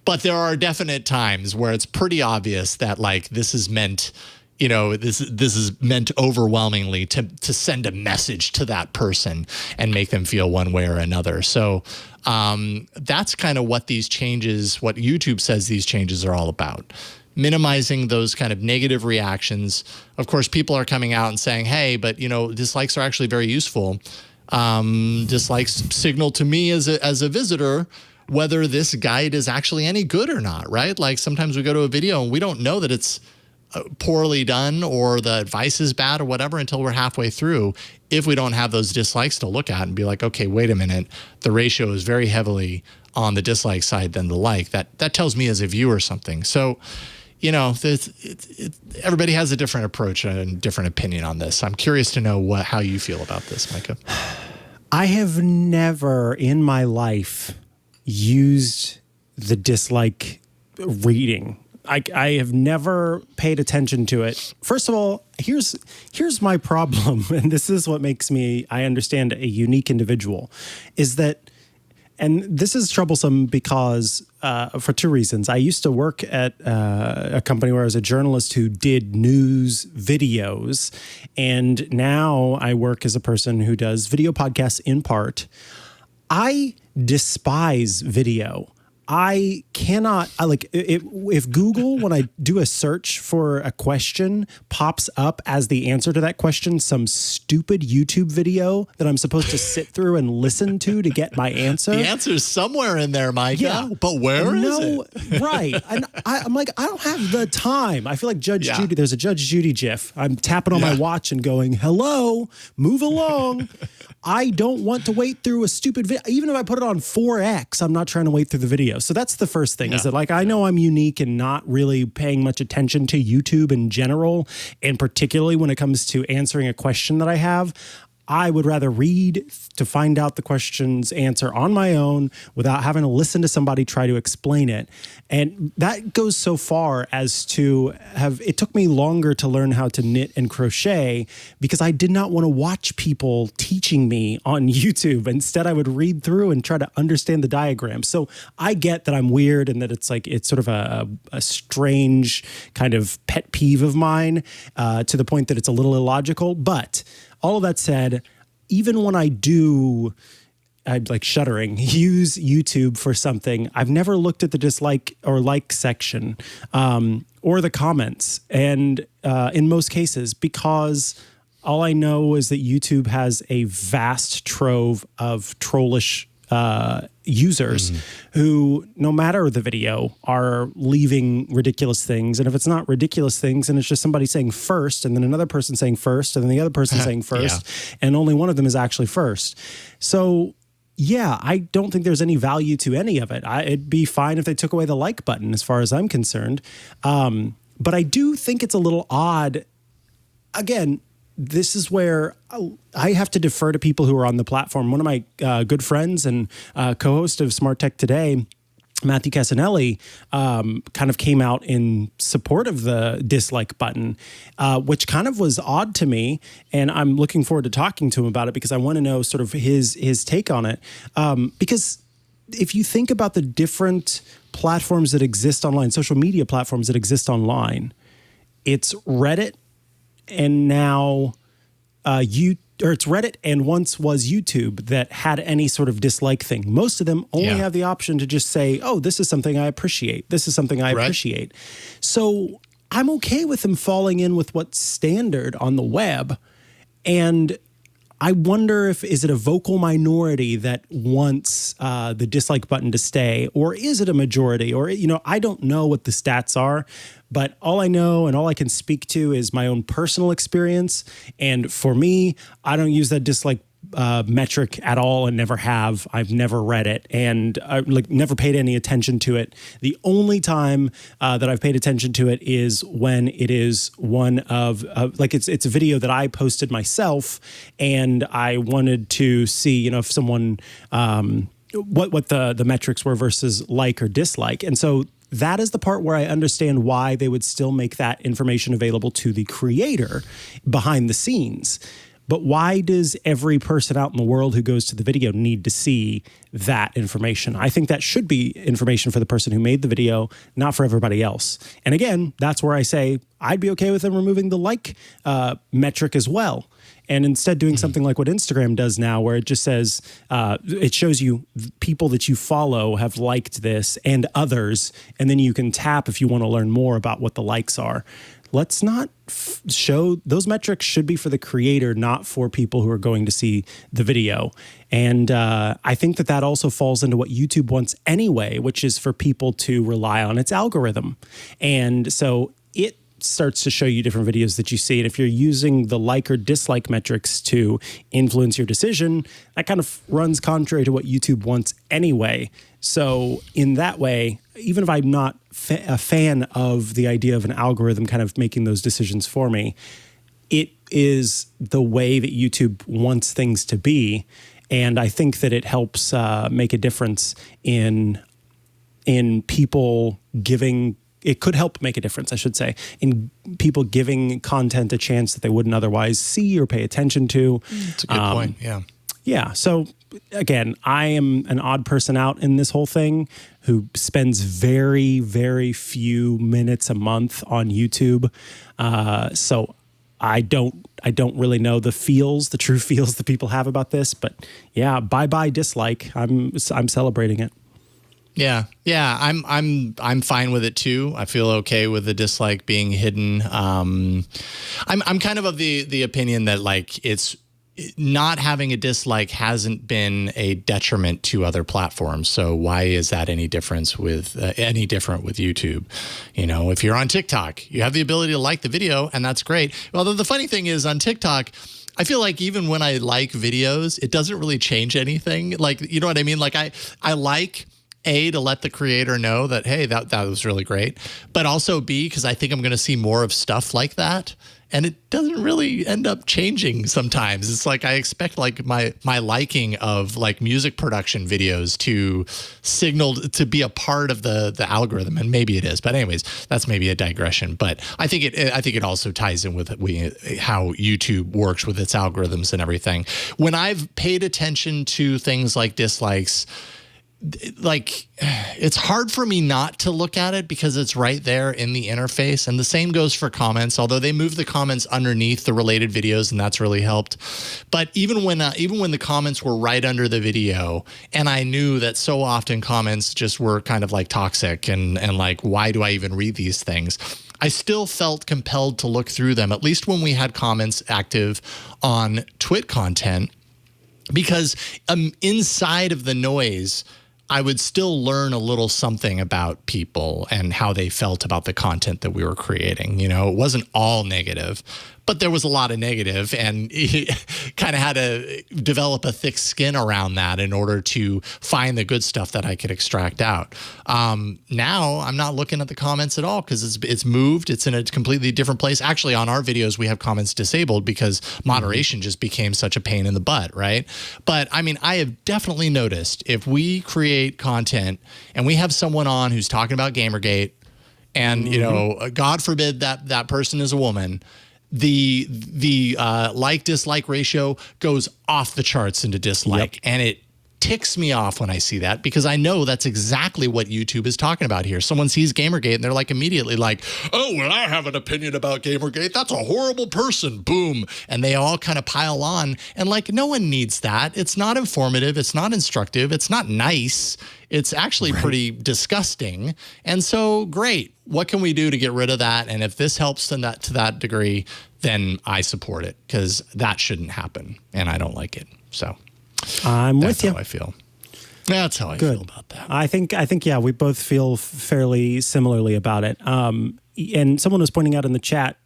A: But there are definite times where it's pretty obvious that like this is meant, this is meant overwhelmingly to send a message to that person and make them feel one way or another. So that's kind of what YouTube says these changes are all about. Minimizing those kind of negative reactions. Of course, people are coming out and saying, hey, but dislikes are actually very useful. Dislikes signal to me as a visitor whether this guide is actually any good or not, right? Like sometimes we go to a video and we don't know that it's poorly done or the advice is bad or whatever until we're halfway through, if we don't have those dislikes to look at and be like, okay, wait a minute, the ratio is very heavily on the dislike side than the like. That tells me as a viewer something. So, you know, everybody has a different approach and different opinion on this. I'm curious to know how you feel about this, Mikah.
D: I have never in my life used the dislike reading. I have never paid attention to it. First of all, here's my problem, and this is what makes me, I understand, a unique individual, is that, and this is troublesome because for two reasons. I used to work at a company where I was a journalist who did news videos, and now I work as a person who does video podcasts in part. I despise video. I cannot, if Google, when I do a search for a question, pops up as the answer to that question, some stupid YouTube video that I'm supposed to sit through and listen to get my answer.
A: The answer's somewhere in there, Micah.
D: Yeah.
A: But where is it?
D: Right. And I'm like, I don't have the time. I feel like Judge Judy, there's a Judge Judy gif. I'm tapping on my watch and going, hello, move along. I don't want to wait through a stupid video. Even if I put it on 4X, I'm not trying to wait through the video. So that's the first thing, is that like, I know I'm unique and not really paying much attention to YouTube in general, and particularly when it comes to answering a question that I have. I would rather read to find out the question's answer on my own without having to listen to somebody try to explain it. And that goes so far as to it took me longer to learn how to knit and crochet because I did not want to watch people teaching me on YouTube. Instead, I would read through and try to understand the diagram. So I get that I'm weird and that it's sort of a strange kind of pet peeve of mine to the point that it's a little illogical. But all of that said, even when I'm like shuddering, use YouTube for something, I've never looked at the dislike or like section or the comments. And in most cases, because all I know is that YouTube has a vast trove of trollish users who, no matter the video, are leaving ridiculous things. And if it's not ridiculous things, and it's just somebody saying first, and then another person saying first, and then the other person saying first, and only one of them is actually first. So yeah, I don't think there's any value to any of it. It'd be fine if they took away the like button as far as I'm concerned. But I do think it's a little odd. Again, this is where I have to defer to people who are on the platform. One of my good friends and co-host of Smart Tech Today, Matthew Casanelli, kind of came out in support of the dislike button, which kind of was odd to me. And I'm looking forward to talking to him about it because I want to know sort of his take on it. Because if you think about the different platforms that exist online, social media platforms that exist online, it's Reddit, and now it's Reddit and once was YouTube that had any sort of dislike thing. Most of them only have the option to just say, oh, this is something I appreciate. This is something I appreciate. So I'm okay with them falling in with what's standard on the web. And I wonder is it a vocal minority that wants the dislike button to stay, or is it a majority? Or, I don't know what the stats are, but all I know and all I can speak to is my own personal experience. And for me, I don't use that dislike metric at all and never have. I've never read it and never paid any attention to it. The only time that I've paid attention to it is when it is one of it's a video that I posted myself, and I wanted to see if someone what the metrics were versus like or dislike. And so that is the part where I understand why they would still make that information available to the creator behind the scenes. But why does every person out in the world who goes to the video need to see that information? I think that should be information for the person who made the video, not for everybody else. And again, that's where I say I'd be okay with them removing the like metric as well. And instead doing something like what Instagram does now, where it just says, it shows you people that you follow have liked this and others, and then you can tap if you want to learn more about what the likes are. Let's not show those metrics should be for the creator, not for people who are going to see the video. And I think that also falls into what YouTube wants anyway, which is for people to rely on its algorithm. And so starts to show you different videos that you see. And if you're using the like or dislike metrics to influence your decision, that kind of runs contrary to what YouTube wants anyway. So in that way, even if I'm not a fan of the idea of an algorithm kind of making those decisions for me, it is the way that YouTube wants things to be. And I think that it helps make a difference in people giving. It could help make a difference, I should say, in people giving content a chance that they wouldn't otherwise see or pay attention to.
A: That's a good point. Yeah.
D: Yeah. So again, I am an odd person out in this whole thing who spends very, very few minutes a month on YouTube. So I don't really know the true feels that people have about this. But yeah, bye dislike. I'm celebrating it.
A: Yeah, I'm fine with it too. I feel okay with the dislike being hidden. I'm kind of the opinion that like it's not having a dislike hasn't been a detriment to other platforms. So why is that any different with YouTube? You know, if you're on TikTok, you have the ability to like the video, and that's great. Although the funny thing is on TikTok, I feel like even when I like videos, it doesn't really change anything. Like, you know what I mean? Like I like to let the creator know that, hey, that was really great. But also B, because I think I'm going to see more of stuff like that. And it doesn't really end up changing sometimes. It's like I expect like my liking of like music production videos to signal to be a part of the algorithm, and maybe it is. But anyways, that's maybe a digression. But I think it also ties in with how YouTube works with its algorithms and everything. When I've paid attention to things like dislikes, like it's hard for me not to look at it because it's right there in the interface. And the same goes for comments, although they move the comments underneath the related videos, and that's really helped. But even when the comments were right under the video, and I knew that so often comments just were kind of like toxic and like, why do I even read these things? I still felt compelled to look through them, at least when we had comments active on TWiT content, because inside of the noise, I would still learn a little something about people and how they felt about the content that we were creating. You know, it wasn't all negative, but there was a lot of negative, and he kind of had to develop a thick skin around that in order to find the good stuff that I could extract out. Now I'm not looking at the comments at all because it's moved. It's in a completely different place. Actually, on our videos, we have comments disabled because moderation just became such a pain in the butt, right? But I mean, I have definitely noticed if we create content and we have someone on who's talking about Gamergate, and you know, God forbid that person is a woman, the like dislike ratio goes off the charts into dislike. And it ticks me off when I see that, because I know that's exactly what YouTube is talking about here. Someone sees Gamergate and they're like immediately like, oh, well, I have an opinion about Gamergate. That's a horrible person. Boom. And they all kind of pile on. And like, no one needs that. It's not informative. It's not instructive. It's not nice. It's actually pretty disgusting. And so, great. What can we do to get rid of that? And if this helps to that degree, then I support it, because that shouldn't happen, and I don't like it. So
D: I'm with you.
A: That's how I feel. That's how I feel about that.
D: I think yeah, we both feel fairly similarly about it. And someone was pointing out in the chat,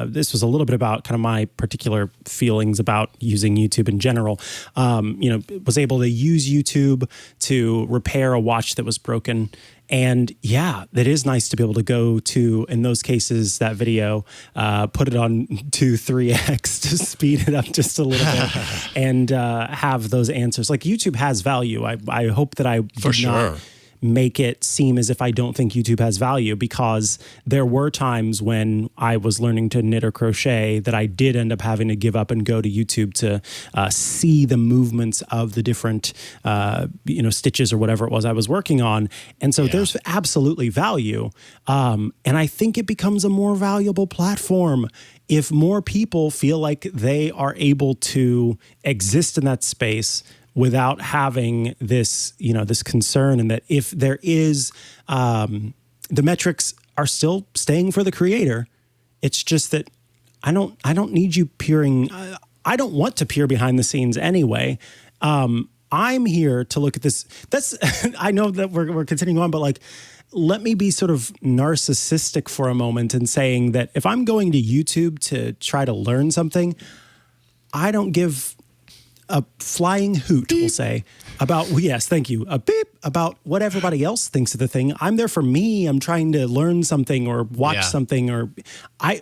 D: this was a little bit about kind of my particular feelings about using YouTube in general. You know, was able to use YouTube to repair a watch that was broken. And yeah, that is nice to be able to go to, in those cases, that video, put it on 2-3x to speed it up just a little bit and have those answers. Like, YouTube has value. I hope that I do not make it seem as if I don't think YouTube has value, because there were times when I was learning to knit or crochet that I did end up having to give up and go to YouTube to see the movements of the different stitches or whatever it was I was working on. And so there's absolutely value. And I think it becomes a more valuable platform if more people feel like they are able to exist in that space without having this, this concern, and that if there is, the metrics are still staying for the creator. It's just that I don't need you peering. I don't want to peer behind the scenes anyway. I'm here to look at this. That's I know that we're continuing on, but like, let me be sort of narcissistic for a moment and saying that if I'm going to YouTube to try to learn something, I don't give a flying hoot, beep. We'll say, about, yes, thank you, a beep, about what everybody else thinks of the thing. I'm there for me. I'm trying to learn something or watch something, or I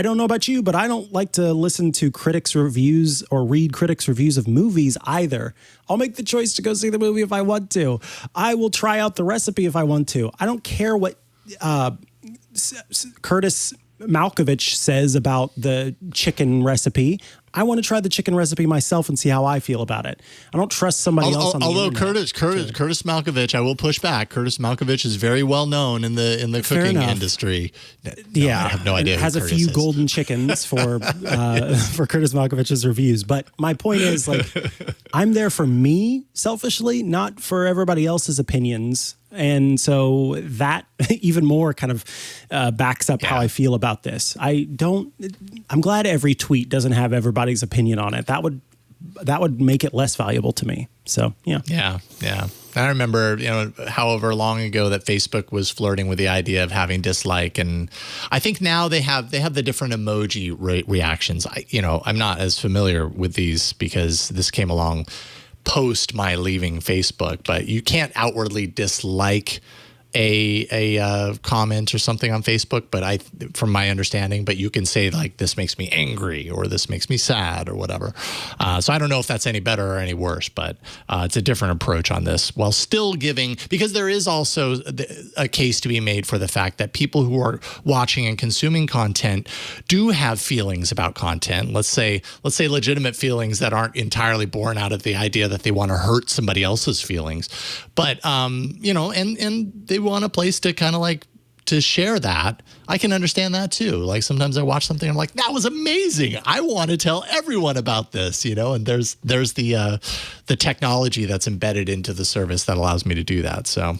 D: don't know about you, but I don't like to listen to critics' reviews or read critics' reviews of movies either. I'll make the choice to go see the movie if I want to. I will try out the recipe if I want to. I don't care what Curtis Malkovich says about the chicken recipe. I want to try the chicken recipe myself and see how I feel about it. I don't trust somebody else on the internet.
A: Although Curtis Malkovich, I will push back. Curtis Malkovich is very well known in the cooking industry. No, I have no idea.
D: Has a few golden chickens for Curtis Malkovich's reviews. But my point is, like, I'm there for me selfishly, not for everybody else's opinions. And so that even more kind of backs up how I feel about this. I'm glad every tweet doesn't have everybody's opinion on it. That would make it less valuable to me. So, yeah.
A: Yeah. I remember, however long ago that Facebook was flirting with the idea of having dislike, and I think now they have the different emoji reactions. I'm not as familiar with these because this came along post my leaving Facebook, but you can't outwardly dislike a comment or something on Facebook, but from my understanding, but you can say like, this makes me angry or this makes me sad or whatever. So I don't know if that's any better or any worse, but it's a different approach on this, while still giving, because there is also a case to be made for the fact that people who are watching and consuming content do have feelings about content. Let's say legitimate feelings that aren't entirely born out of the idea that they want to hurt somebody else's feelings, but and they want a place to kind of like to share that. I can understand that too. Like sometimes I watch something, I'm like, that was amazing. I want to tell everyone about this, and there's the technology that's embedded into the service that allows me to do that. So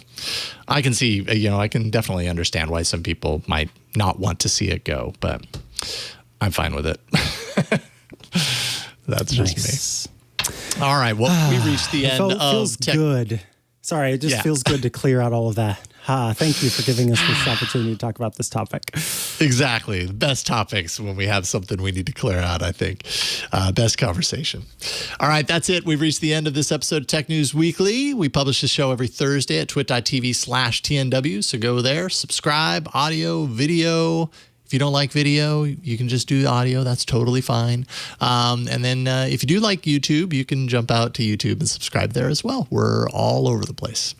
A: I can see, I can definitely understand why some people might not want to see it go, but I'm fine with it. That's just me. All right. Well, we reached the end of
D: feels good. Sorry, it just feels good to clear out all of that. Thank you for giving us this opportunity to talk about this topic.
A: Exactly. The best topics when we have something we need to clear out, I think. Best conversation. All right, that's it. We've reached the end of this episode of Tech News Weekly. We publish the show every Thursday at twit.tv/TNW. So go there, subscribe, audio, video. If you don't like video, you can just do audio. That's totally fine. And then if you do like YouTube, you can jump out to YouTube and subscribe there as well. We're all over the place.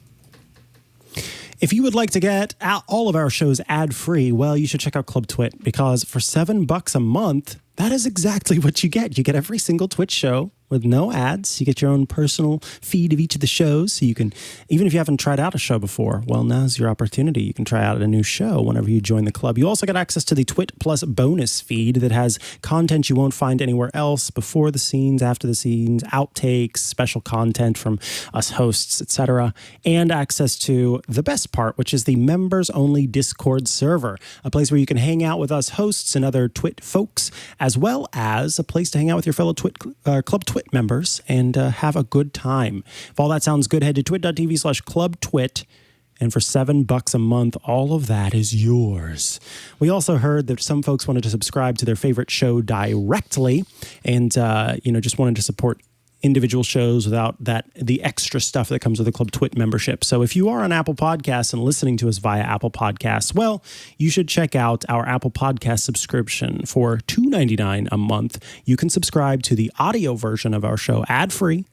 D: If you would like to get all of our shows ad-free, well, you should check out Club TWiT, because for $7 a month, that is exactly what you get. You get every single Twitch show with no ads. You get your own personal feed of each of the shows. So you can, even if you haven't tried out a show before, well, now's your opportunity. You can try out a new show whenever you join the club. You also get access to the TWiT Plus bonus feed that has content you won't find anywhere else, before the scenes, after the scenes, outtakes, special content from us hosts, etc., and access to the best part, which is the members-only Discord server, a place where you can hang out with us hosts and other TWiT folks, as well as a place to hang out with your fellow Club TWiT members and have a good time. If all that sounds good, head to twit.tv/Club TWiT. And for $7 a month, all of that is yours. We also heard that some folks wanted to subscribe to their favorite show directly and, just wanted to support individual shows without the extra stuff that comes with the Club TWiT membership. So if you are on Apple Podcasts and listening to us via Apple Podcasts, well, you should check out our Apple Podcast subscription. For $2.99 a month, you can subscribe to the audio version of our show ad-free,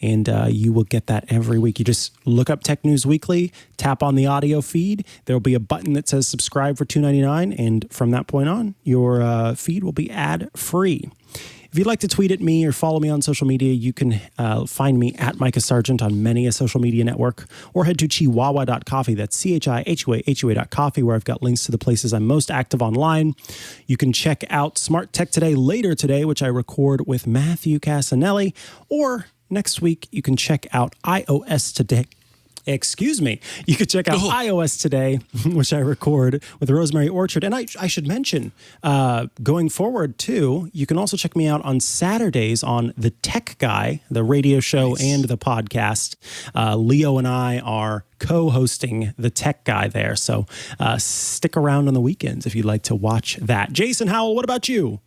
D: and you will get that every week. You just look up Tech News Weekly, tap on the audio feed. There'll be a button that says subscribe for $2.99, and from that point on, your feed will be ad-free. If you'd like to tweet at me or follow me on social media, you can find me at Mikah Sargent on many a social media network, or head to chihuahua.coffee. That's CHIHUA.coffee, where I've got links to the places I'm most active online. You can check out Smart Tech Today later today, which I record with Matthew Casanelli, or next week you can check out iOS Today. excuse me. You could check out iOS Today, which I record with Rosemary Orchard. And I should mention, going forward too, you can also check me out on Saturdays on The Tech Guy, the radio show and the podcast. Leo and I are co-hosting The Tech Guy there. So stick around on the weekends if you'd like to watch that. Jason Howell, what about you?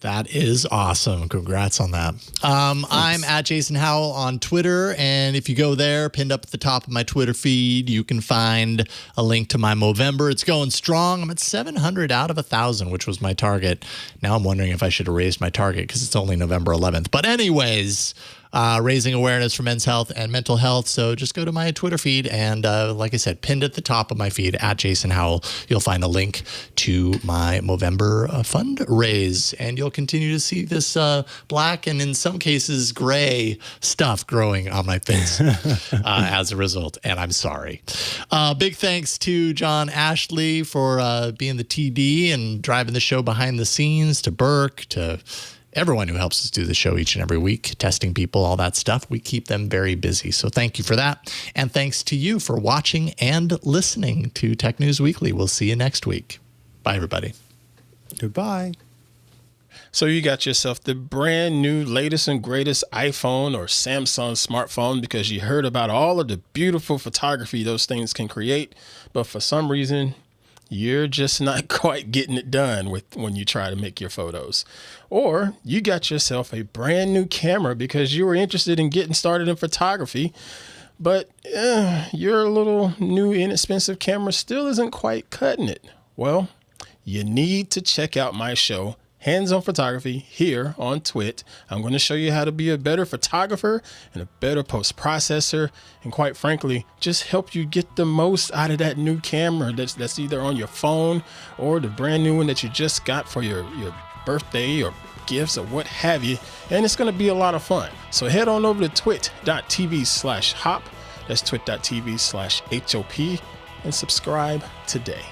A: That is awesome. Congrats on that. I'm at Jason Howell on Twitter. And if you go there, pinned up at the top of my Twitter feed, you can find a link to my Movember. It's going strong. I'm at 700 out of 1,000, which was my target. Now I'm wondering if I should have raised my target because it's only November 11th. But anyways, raising awareness for men's health and mental health. So just go to my Twitter feed and like I said, pinned at the top of my feed at Jason Howell, you'll find a link to my Movember fundraise. And you'll continue to see this black and in some cases gray stuff growing on my face as a result. And I'm sorry. Big thanks to John Ashley for being the TD and driving the show behind the scenes, to Burke, to everyone who helps us do the show each and every week, testing people, all that stuff. We keep them very busy. So thank you for that. And thanks to you for watching and listening to Tech News Weekly. We'll see you next week. Bye, everybody.
D: Goodbye.
G: So you got yourself the brand new latest and greatest iPhone or Samsung smartphone because you heard about all of the beautiful photography those things can create. But for some reason, you're just not quite getting it done when you try to make your photos. Or you got yourself a brand new camera because you were interested in getting started in photography, but your little new inexpensive camera still isn't quite cutting it. Well, you need to check out my show, Hands-On Photography, here on TWiT. I'm going to show you how to be a better photographer and a better post-processor, and quite frankly, just help you get the most out of that new camera that's either on your phone or the brand new one that you just got for your birthday or gifts or what have you. And it's going to be a lot of fun. So head on over to twit.tv/hop. That's twit.tv/HOP and subscribe today.